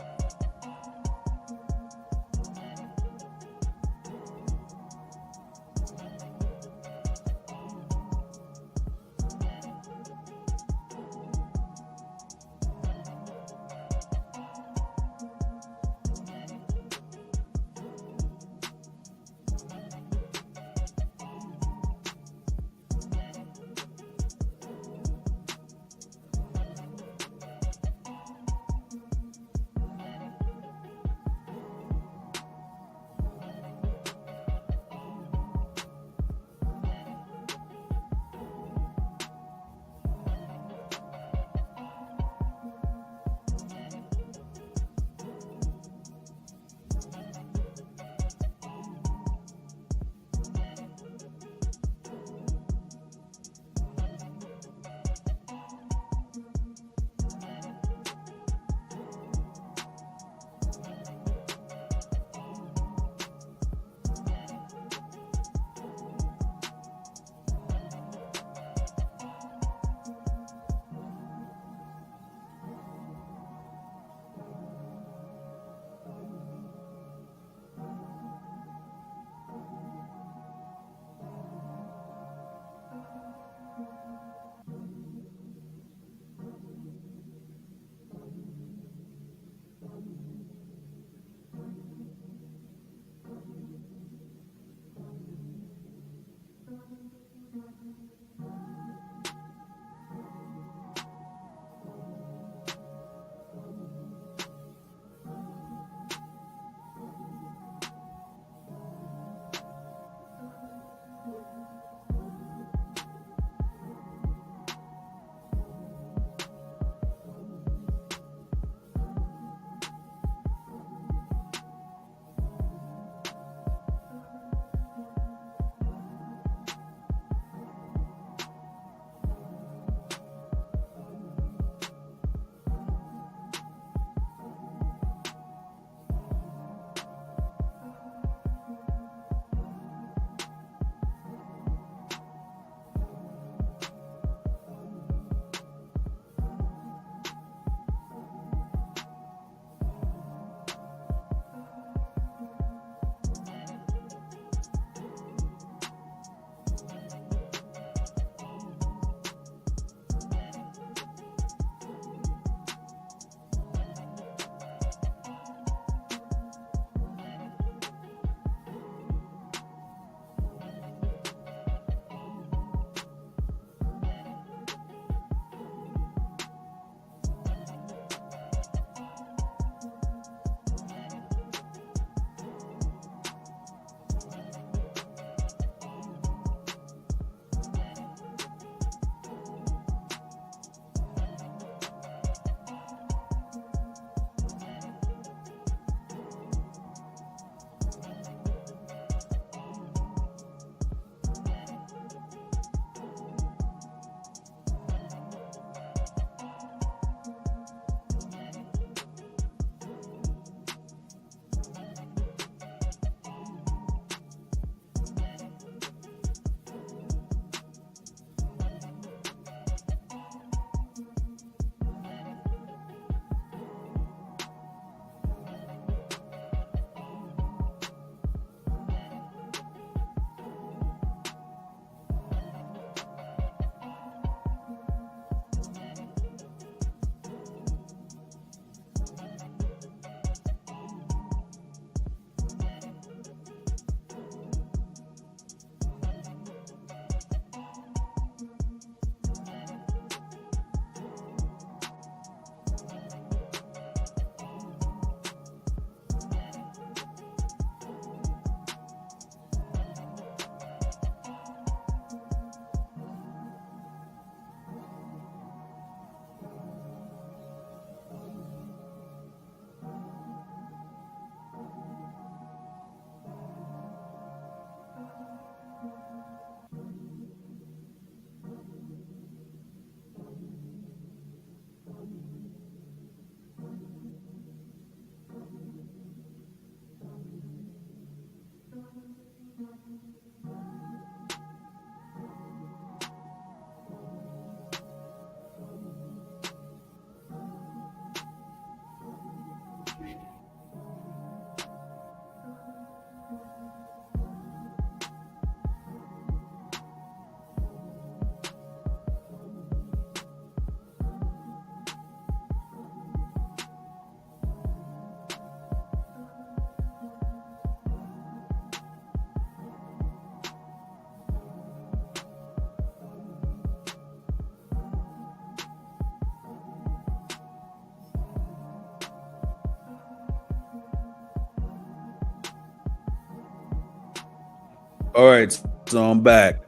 [SPEAKER 1] All right, so I'm back.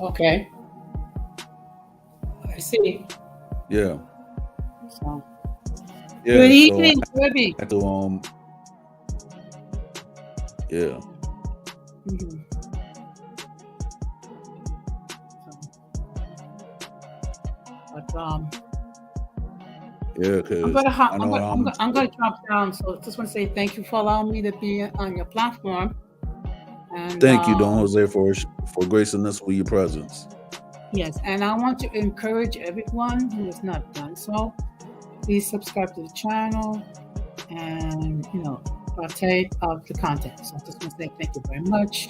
[SPEAKER 5] Okay. I see.
[SPEAKER 1] Yeah,
[SPEAKER 5] So,
[SPEAKER 1] yeah.
[SPEAKER 5] good
[SPEAKER 1] So
[SPEAKER 5] evening, Kirby.
[SPEAKER 1] I had to yeah.
[SPEAKER 5] Mhm. But
[SPEAKER 1] Yeah,
[SPEAKER 5] I'm
[SPEAKER 1] because
[SPEAKER 5] gonna
[SPEAKER 1] I know how much.
[SPEAKER 5] I'm gonna drop down. So just want to say thank you for allowing me to be on your platform. And
[SPEAKER 1] Thank you, Don Jose, for gracing us with your presence.
[SPEAKER 5] yes, and I want to encourage everyone who has not done so. Please subscribe to the channel and partake of the content. So I just want to say thank you very much.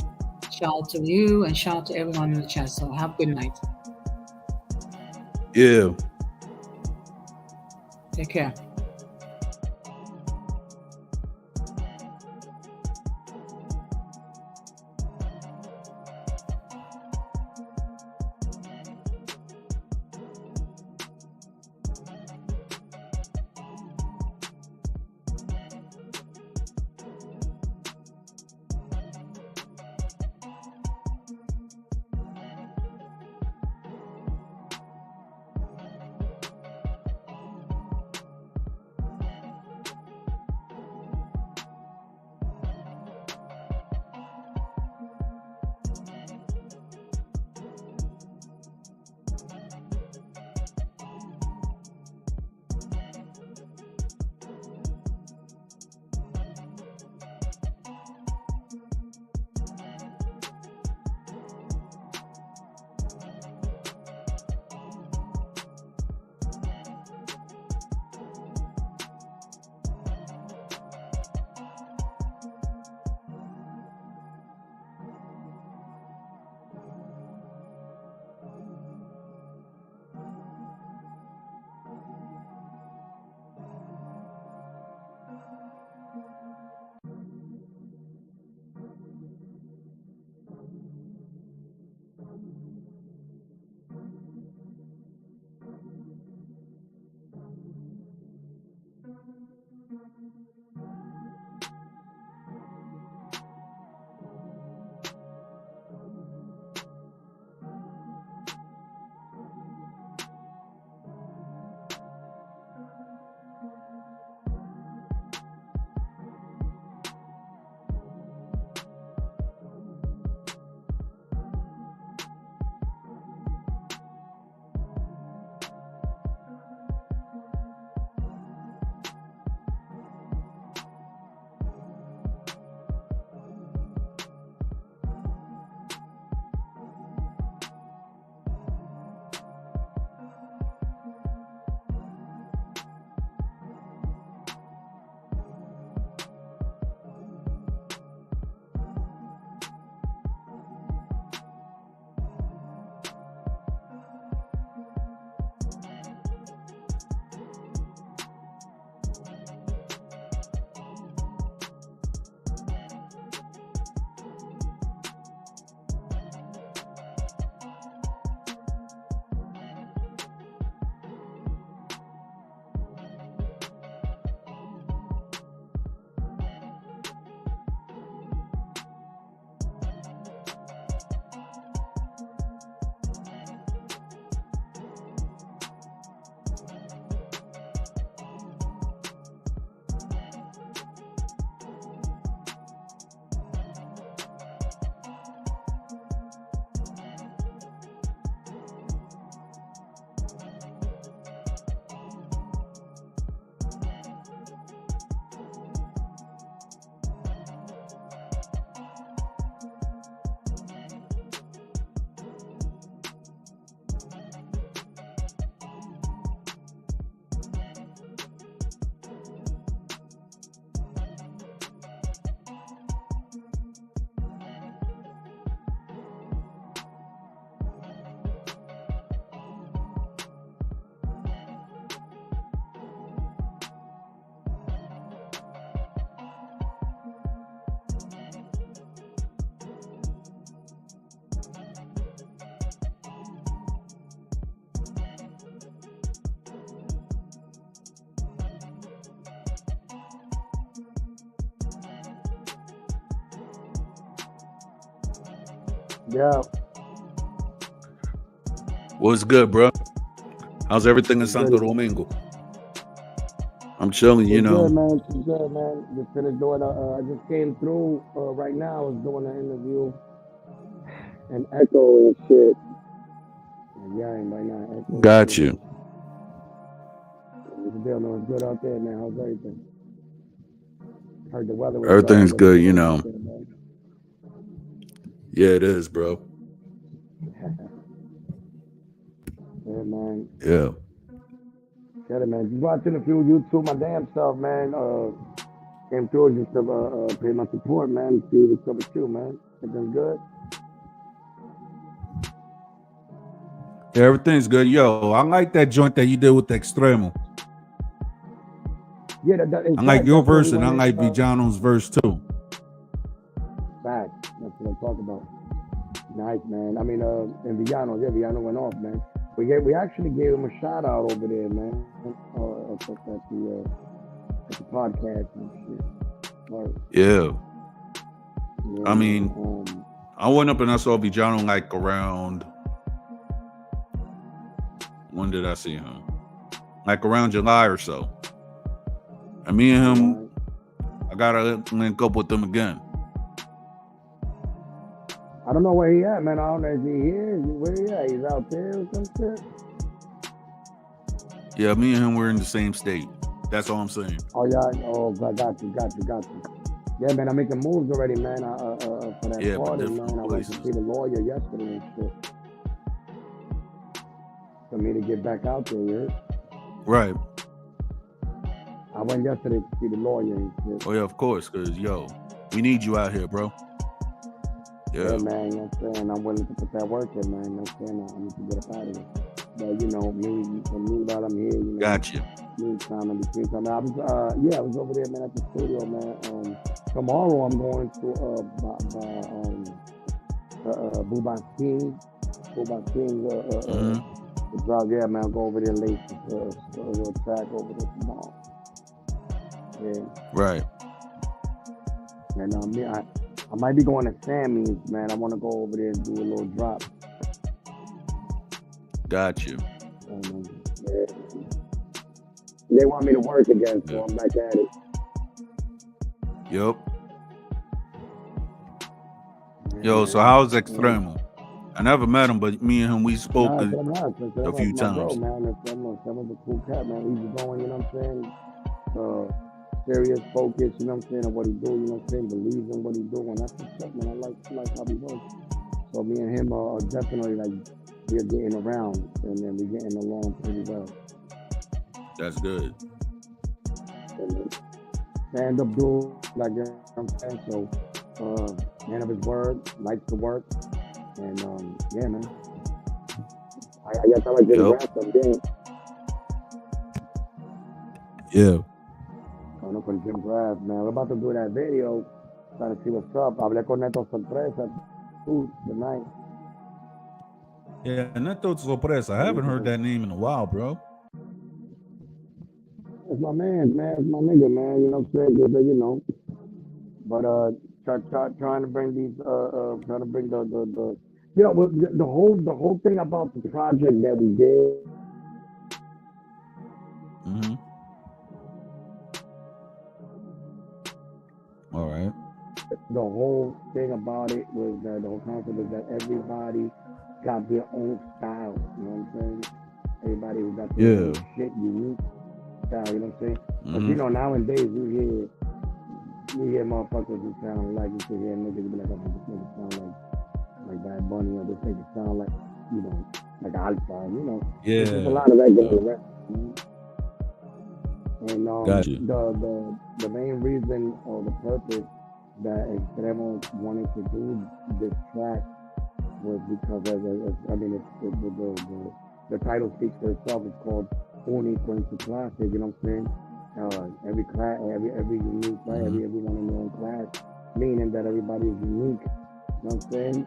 [SPEAKER 5] Shout out to you and shout out to everyone in the chat. So have a good night.
[SPEAKER 1] Yeah.
[SPEAKER 5] Take care.
[SPEAKER 6] Yeah.
[SPEAKER 1] What's good, bro? How's everything in
[SPEAKER 6] It's
[SPEAKER 1] Santo
[SPEAKER 6] good.
[SPEAKER 1] Domingo? I'm chilling, you
[SPEAKER 6] It's
[SPEAKER 1] know.
[SPEAKER 6] good, man. It's good, man. Just finished doing I just came through right now. I was doing an interview and echo and shit. And yeah, right now, echo.
[SPEAKER 1] Got you.
[SPEAKER 6] It's a deal, man. It's good out there, man. How's everything? Heard the weather was
[SPEAKER 1] Everything's
[SPEAKER 6] a
[SPEAKER 1] good,
[SPEAKER 6] little
[SPEAKER 1] you
[SPEAKER 6] cold
[SPEAKER 1] know.
[SPEAKER 6] out there, man.
[SPEAKER 1] Yeah, it is, bro.
[SPEAKER 6] Yeah, man.
[SPEAKER 1] Yeah.
[SPEAKER 6] Get it, man. Just watching a few YouTube, my damn self, man. Came through just to pay my support, man. See what's up with you, man. Everything good?
[SPEAKER 1] Yeah, everything's good. Yo, I like that joint that you did with the Extremo.
[SPEAKER 6] Yeah,
[SPEAKER 1] I like your verse and I
[SPEAKER 6] went
[SPEAKER 1] like Villano's verse too.
[SPEAKER 6] Back. That's what I'm talking about. Nice, man. I mean, and Villano went off, man. We actually gave him a shout out over there, man. At the podcast and shit. Right.
[SPEAKER 1] Yeah.
[SPEAKER 6] Yeah,
[SPEAKER 1] I mean,
[SPEAKER 6] man,
[SPEAKER 1] I went up and I saw Villano like around. When did I see him? Like around July or so. And me and him, I gotta link up with them again.
[SPEAKER 6] I don't know where he at, man. I don't know if he here. Where he at? He's out there or some shit.
[SPEAKER 1] Yeah, me and him were in the same state. That's all I'm saying.
[SPEAKER 6] Oh yeah. Oh, got you. Yeah, man. I'm making moves already, man. For that party, man. I went to see the lawyer yesterday and shit. For me to get back out there, you heard?
[SPEAKER 1] Right.
[SPEAKER 6] I went yesterday to see the lawyer and shit.
[SPEAKER 1] Oh yeah, of course, cause yo, we need you out here, bro.
[SPEAKER 6] Yeah, man. You know what I'm saying? I'm willing to put that work in, man. You know what I'm saying? I need to get up out of here. But you know, me while I'm here, you know.
[SPEAKER 1] Got you.
[SPEAKER 6] Meantime, in between time. I was over there, man, at the studio, man. Tomorrow I'm going to Bouban King. Yeah, man, I'll go over there late to a little track over there tomorrow. Yeah.
[SPEAKER 1] Right.
[SPEAKER 6] And I might be going to Sammy's, man. I want to go over there and do a little drop.
[SPEAKER 1] Got you.
[SPEAKER 6] Yeah. They want me to work again, so I'm back at it.
[SPEAKER 1] Yep. Yo, so how's Extremo? I never met him, but me and him, we spoke a few times.
[SPEAKER 6] Bro, man, that was a cool cat, man. Easy going, you know what I'm saying? Serious, focused, you know what I'm saying, on what he do, you know what I'm saying, believes in what he doing. That's what's up, man. I like how he works. So me and him are definitely like we're getting around and then we're getting along pretty well.
[SPEAKER 1] That's good.
[SPEAKER 6] Stand up dude, like you know what I'm saying. So man of his word, likes to work. And yeah, man. I guess I like getting wrapped up there.
[SPEAKER 1] Yeah.
[SPEAKER 6] No, for the gym draft, man. We're about to do that video. Trying to see what's up. Hablé con Neto Sorpresa tonight.
[SPEAKER 1] Yeah, Neto Sorpresa. I haven't heard that name in a while, bro.
[SPEAKER 6] It's my man, It's my nigga, man. You know what I'm saying? You know. But trying to bring these trying to bring the you know the whole thing about the project that we did.
[SPEAKER 1] Mm-hmm. All right.
[SPEAKER 6] The whole thing about it was that the whole concept was that everybody got their own style. You know what I'm saying? Everybody who got their own shit, unique style. You know what I'm saying?
[SPEAKER 1] Mm-hmm.
[SPEAKER 6] But you know, nowadays you hear motherfuckers who sound like you can hear niggas be like, oh, this nigga sound like Bad Bunny, or this nigga sound like, you know, like Alpha. You know, there's a lot of that going around. And the main reason or the purpose that Extremo wanted to do this track was because the title speaks for itself. It's called Único en su clase. You know what I'm saying? Every class, every unique, right? Everyone in their own class, meaning that everybody is unique. You know what I'm saying?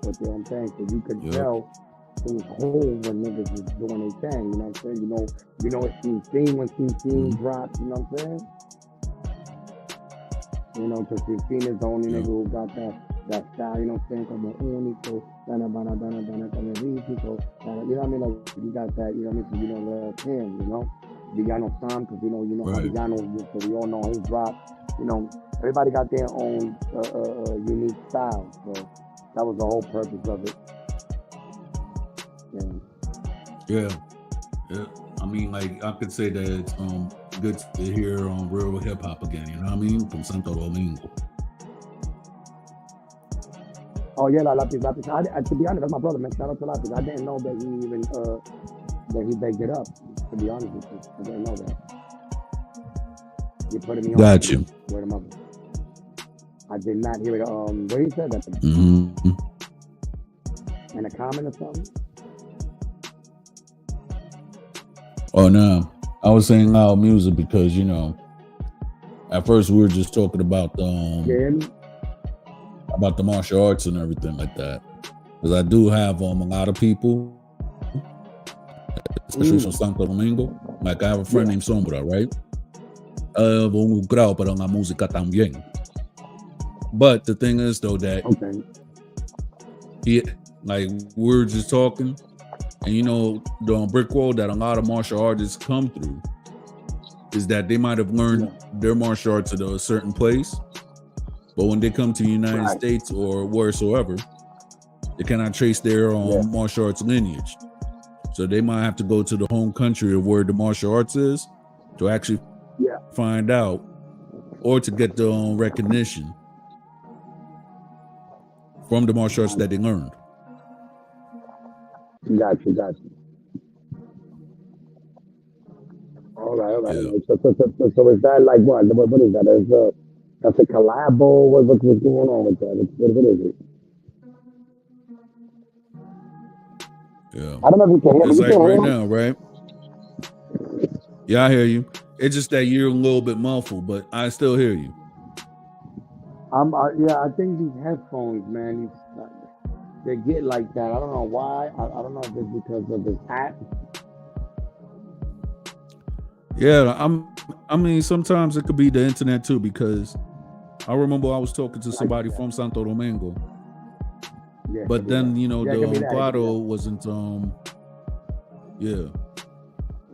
[SPEAKER 6] But you know what I'm saying? So you could tell it was cool when niggas was doing their thing. You know what I'm saying? You know it's Scene when Scene drops. You know what I'm saying? You know, because Scene is the only nigga who got that that style, you know what I'm saying? Como único, dana, dana, dana, dana, dana, rígico, dana, you know what I mean? Like, you got that, you know what I mean? So, you know, that's him, you know? Villano Sam, because, you know how
[SPEAKER 1] Right.
[SPEAKER 6] Villano, so we all know his drop, you know, everybody got their own unique style, so that was the whole purpose of it.
[SPEAKER 1] Yeah. I mean, like, I could say that it's good to hear real hip hop again, you know what I mean? From Santo Domingo.
[SPEAKER 6] Oh yeah, like Lapis. To be honest, that's my brother, man. Shout out to Lapis. I didn't know that he even that he baked it up. To be honest with you, I didn't know that. You put me on.
[SPEAKER 1] Got you.
[SPEAKER 6] Word of mother. I did not hear it. Where he said that
[SPEAKER 1] Mm-hmm.
[SPEAKER 6] in a comment or something.
[SPEAKER 1] Oh no, I was saying loud music because, you know, at first we were just talking about about the martial arts and everything like that. Because I do have a lot of people, especially from Santo Domingo. Like I have a friend named Sombra, right? Un grau para la música también. But the thing is though that he, like we're just talking, and you know the brick wall that a lot of martial artists come through is that they might have learned their martial arts at a certain place, but when they come to the United States or wheresoever, they cannot trace their martial arts lineage. So they might have to go to the home country of where the martial arts is to actually find out or to get their own recognition from the martial arts that they learned.
[SPEAKER 6] Got you. All right.
[SPEAKER 1] Yeah.
[SPEAKER 6] So is that like what? What is that? That's a collabo. What's going on with that? What is it?
[SPEAKER 1] Yeah.
[SPEAKER 6] I don't know if you can hear me.
[SPEAKER 1] It's like right now, right? Yeah, I hear you. It's just that you're a little bit muffled, but I still hear you.
[SPEAKER 6] I think these headphones, man, they get like that. I don't know why. I don't know if it's because of this app.
[SPEAKER 1] Yeah, I mean, sometimes it could be the internet too, because I remember I was talking to somebody from Santo Domingo, but then you know the Claro wasn't
[SPEAKER 6] Yeah,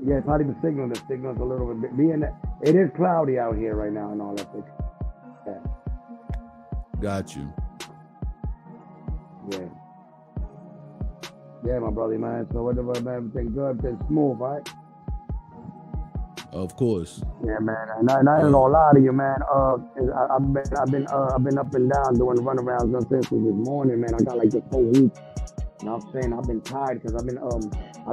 [SPEAKER 6] it's probably the signal. The signal's a little bit. It is cloudy out here right now and all that. Yeah.
[SPEAKER 1] Got you.
[SPEAKER 6] Yeah, my brother, man. So whatever, man, everything good, been smooth, right?
[SPEAKER 1] Of course.
[SPEAKER 6] Yeah, man. And I ain't gonna lie to you, man. I've been up and down doing runarounds since this morning, man. I got like this whole week. You know what I'm saying? I've been tired because I've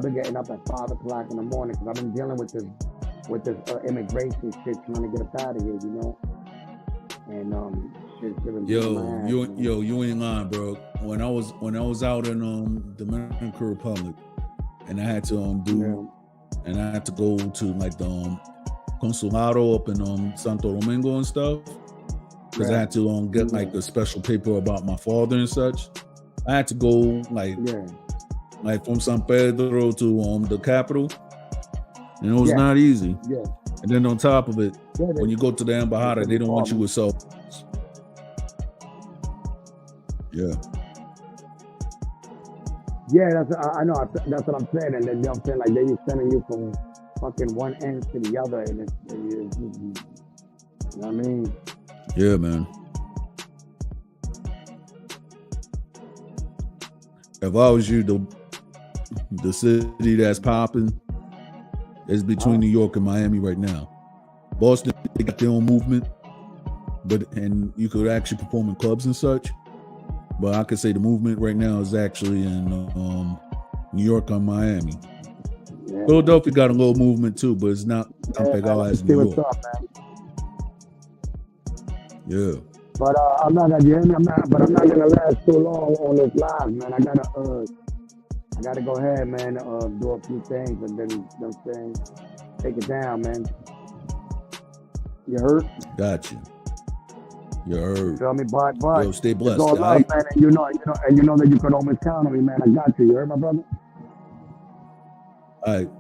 [SPEAKER 6] been getting up at 5 o'clock in the morning because I've been dealing with this immigration shit, trying to get us out of here, you know. And
[SPEAKER 1] you ain't lying, bro. When I was out in Dominican Republic, and I had to and I had to go to like the consulado up in Santo Domingo and stuff, because I had to get like a special paper about my father and such. I had to go like from San Pedro to the capital, and it was not easy.
[SPEAKER 6] Yeah.
[SPEAKER 1] And then on top of it, when you go to the embajada, they don't want you with cell phones. Yeah.
[SPEAKER 6] Yeah, I know. That's what I'm saying. And then, you know what I'm saying? Like, they be sending you from fucking one end to the other. And it's you know what I mean?
[SPEAKER 1] Yeah, man. If I was you, the city that's popping is between New York and Miami right now. Boston, they got their own movement, and you could actually perform in clubs and such. But I could say the movement right now is actually in New York and Miami. Yeah. Philadelphia got a little movement too, but it's not pegado as New York. Yeah.
[SPEAKER 6] But I'm not gonna last too long on this live, man. I gotta go ahead, man. Do a few things, and then, you know what I'm saying, take it down, man. You heard?
[SPEAKER 1] Got you. You heard.
[SPEAKER 6] Feel me? But
[SPEAKER 1] yo, stay blessed,
[SPEAKER 6] it's all love, man. And you know that you can always count on me, man. I got you. You heard, my brother?
[SPEAKER 1] All right.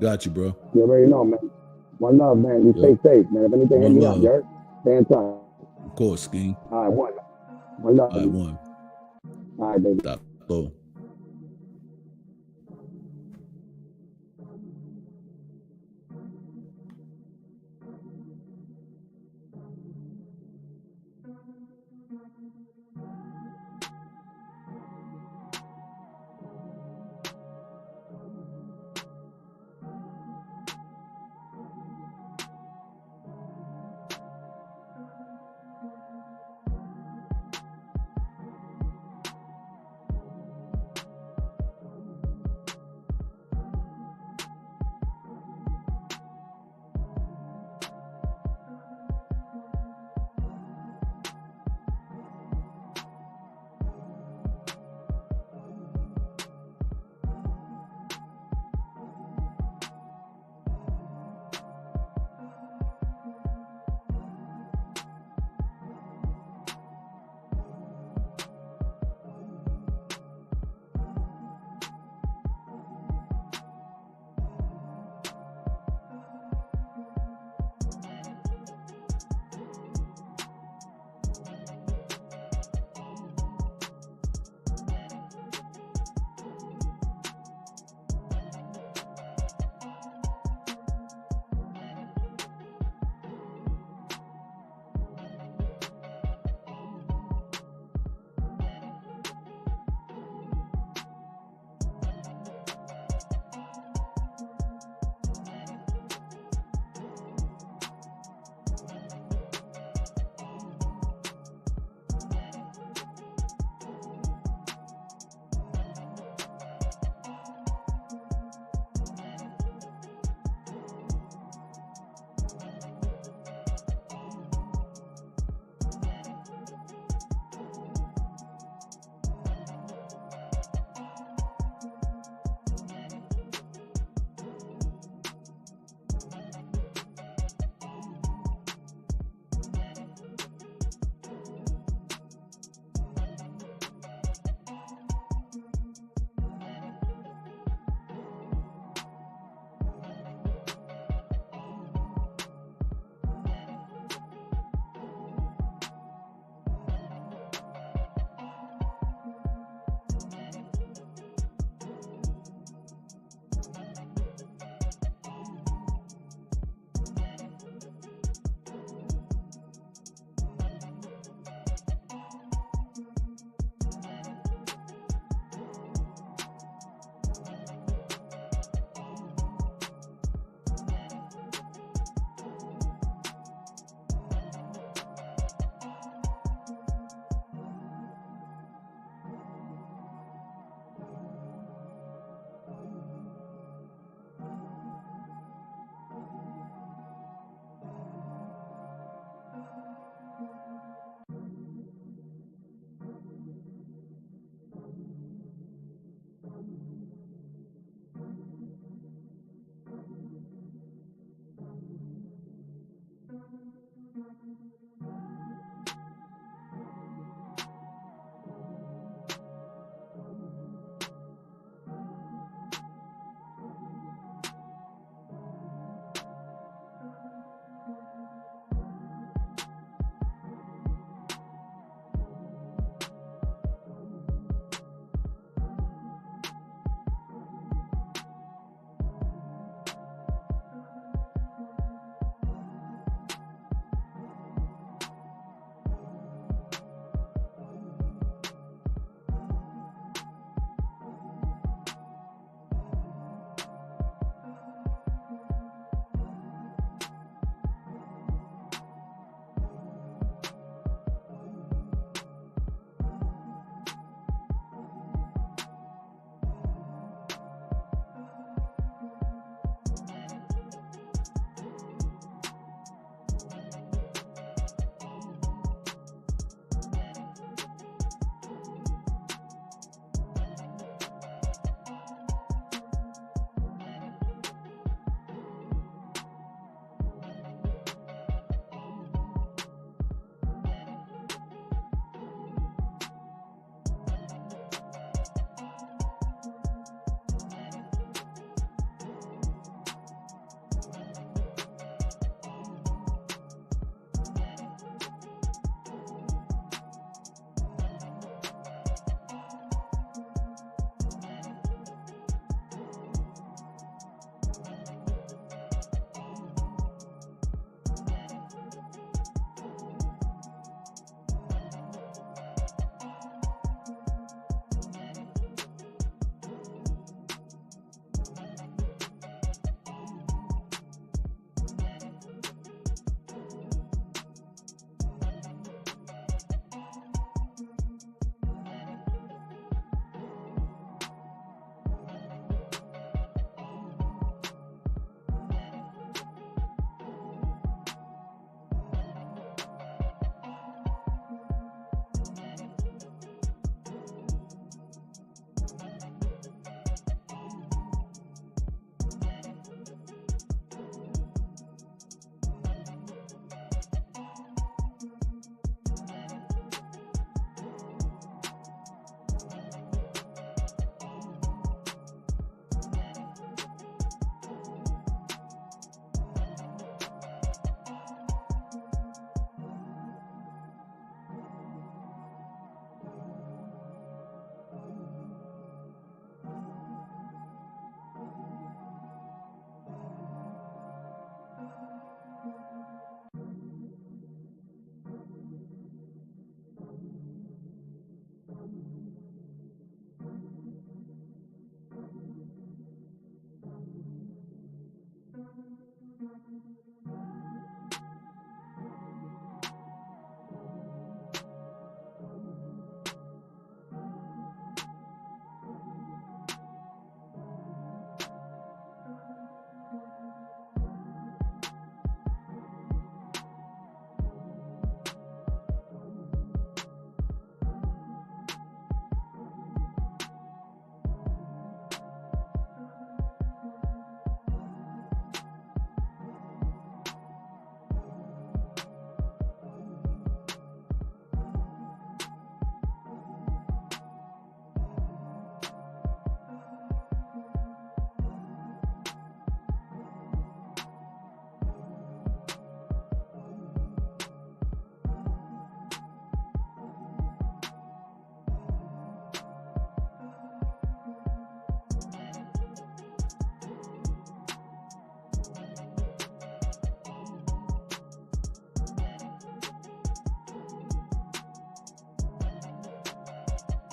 [SPEAKER 1] Got you, bro.
[SPEAKER 6] You already know, man. One love, man. You stay safe, man. If anything hit me up, you heard? Stay in touch.
[SPEAKER 1] Of course, Scheme.
[SPEAKER 6] All right, one. I love
[SPEAKER 1] I
[SPEAKER 6] you.
[SPEAKER 1] won.
[SPEAKER 6] All right, baby.
[SPEAKER 1] Stop low.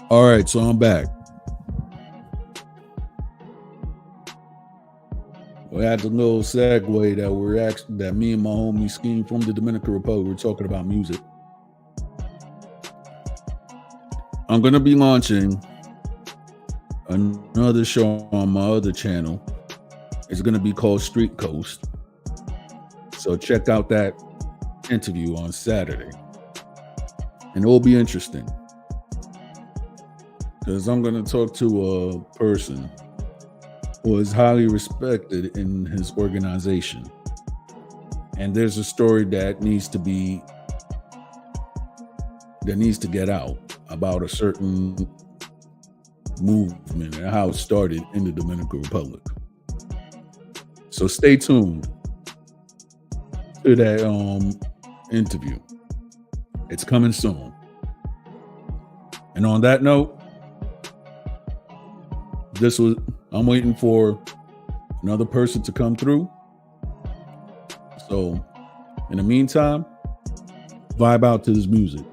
[SPEAKER 1] All right, so I'm back. We had the little segue that me and my homie Scheme from the Dominican Republic were talking about music. I'm gonna be launching another show on my other channel. It's gonna be called Street Coast. So check out that interview on Saturday. And it will be interesting. Because I'm gonna talk to a person who is highly respected in his organization. And there's a story that needs to get out about a certain movement and how it started in the Dominican Republic. So stay tuned to that interview. It's coming soon. And on that note, I'm waiting for another person to come through. So in the meantime, vibe out to this music.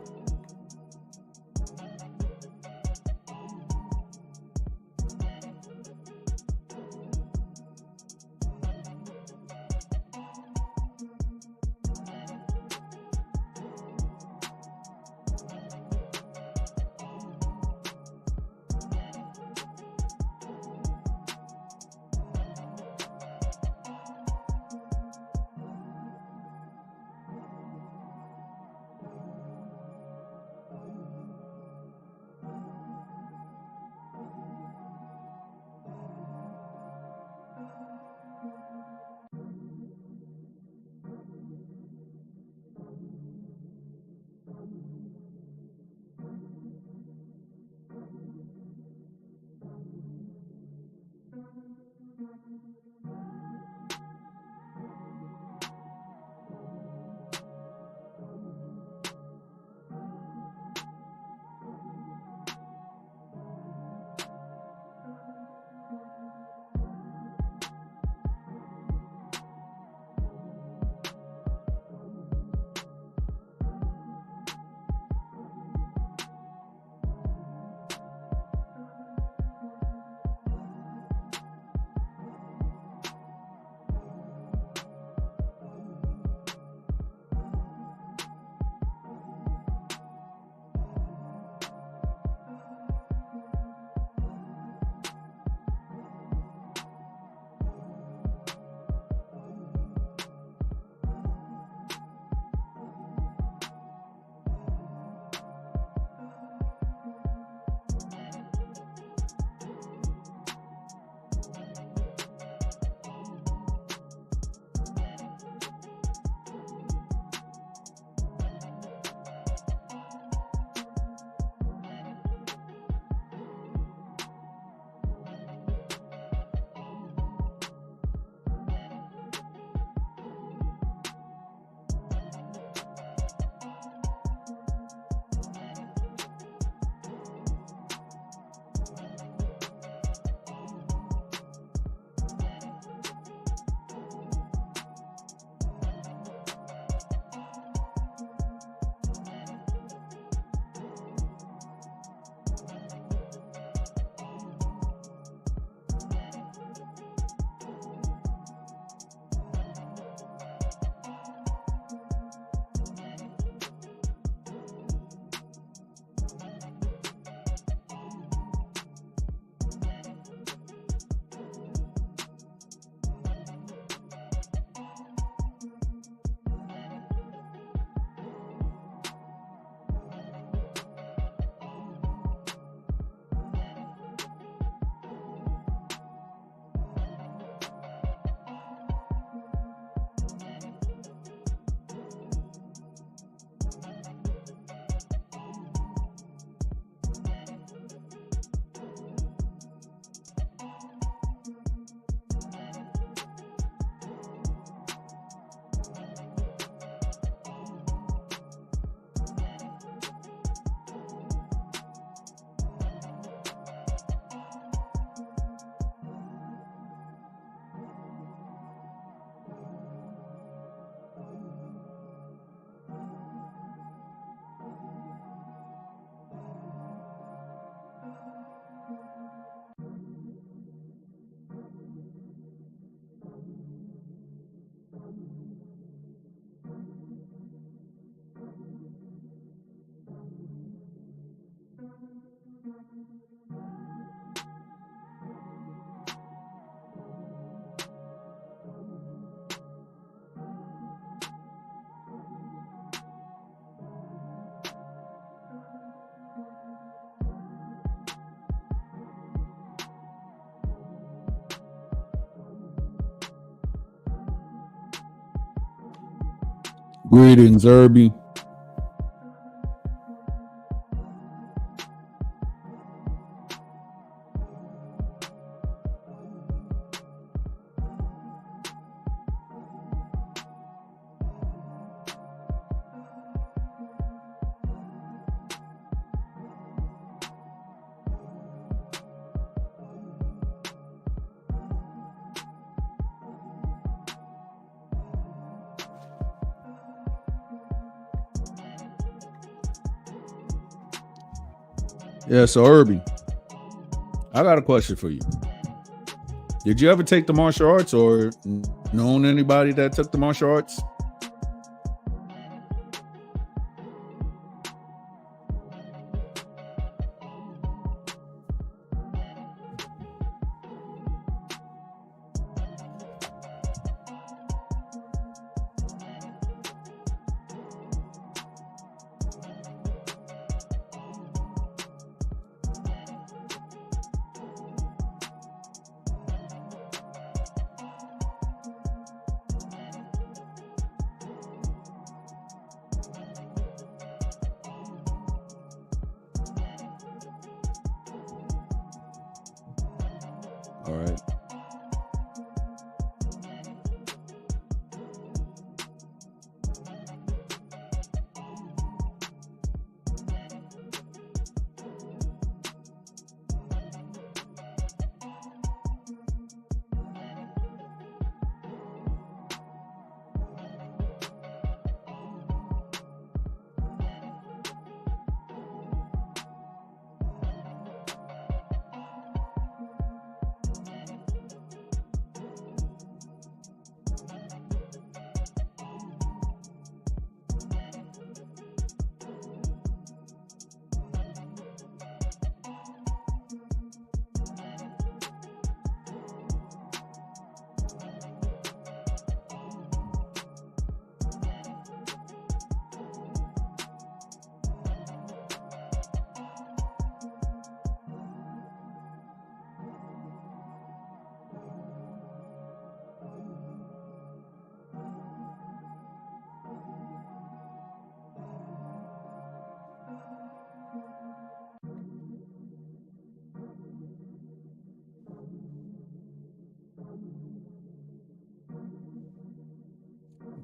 [SPEAKER 1] Greetings, Herbie. Yeah, so Herbie, I got a question for you. Did you ever take the martial arts or known anybody that took the martial arts? All right.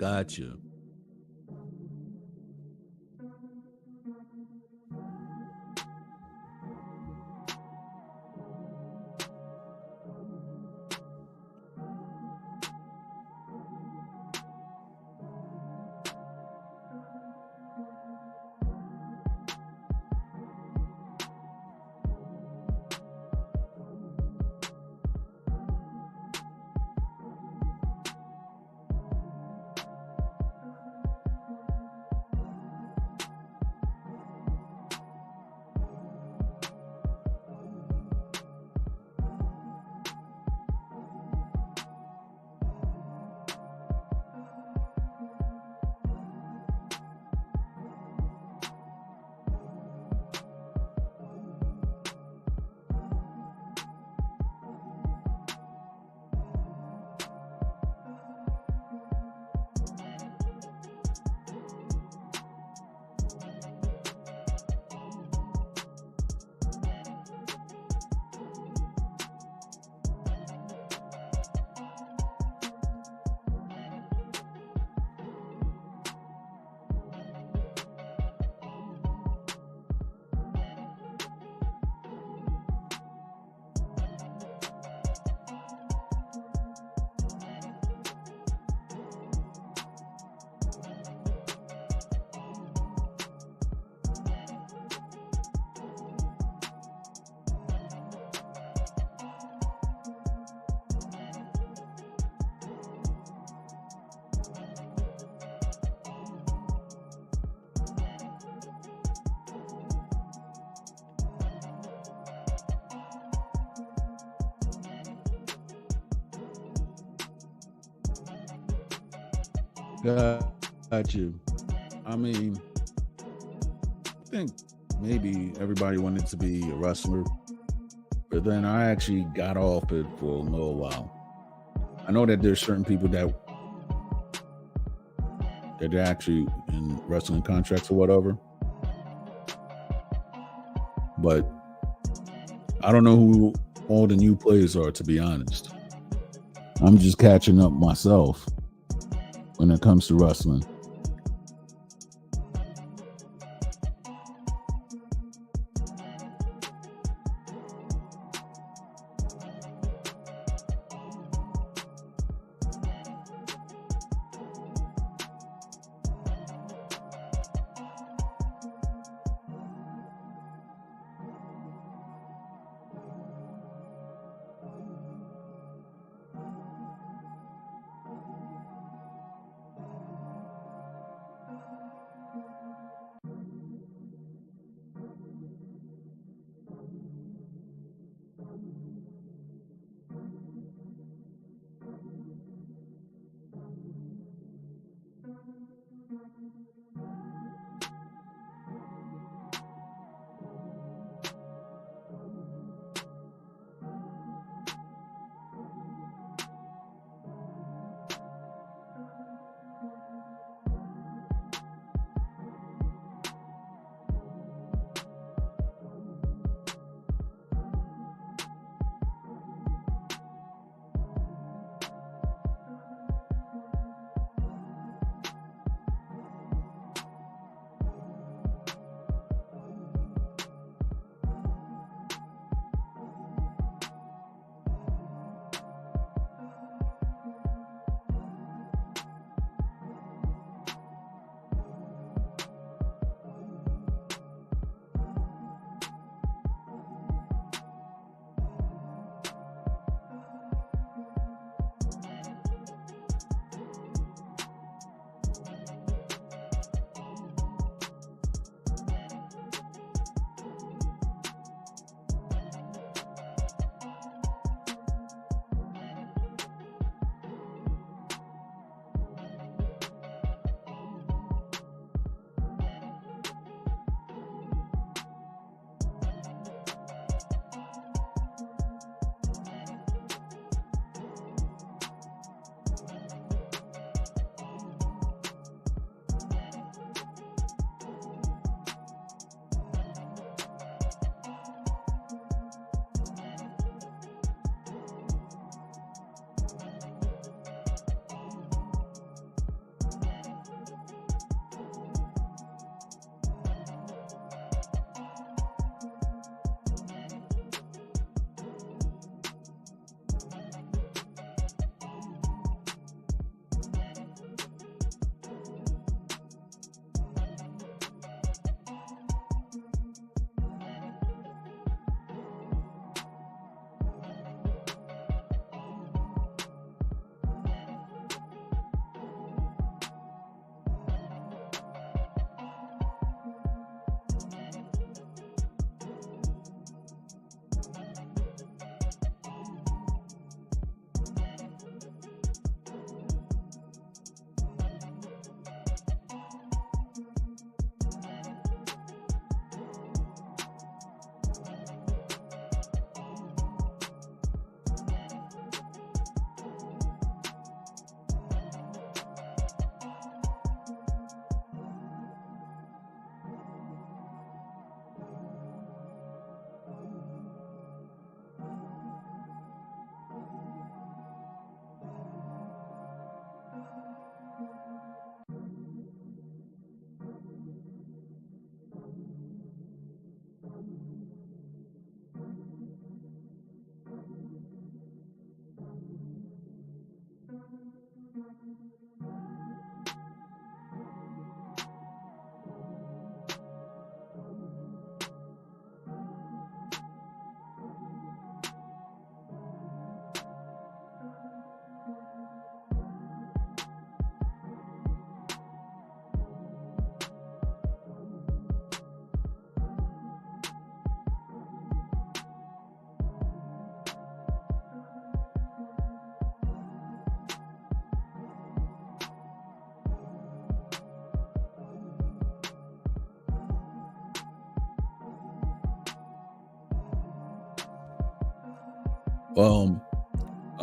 [SPEAKER 1] Gotcha. Got you. I mean, I think maybe everybody wanted to be a wrestler, but then I actually got off it for a little while. I know that there's certain people that that they're actually in wrestling contracts or whatever. But I don't know who all the new players are, to be honest. I'm just catching up myself when it comes to wrestling.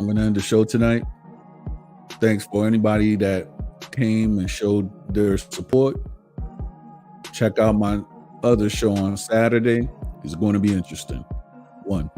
[SPEAKER 1] I'm going to end the show tonight. Thanks for anybody that came and showed their support. Check out my other show on Saturday. It's going to be interesting. 1.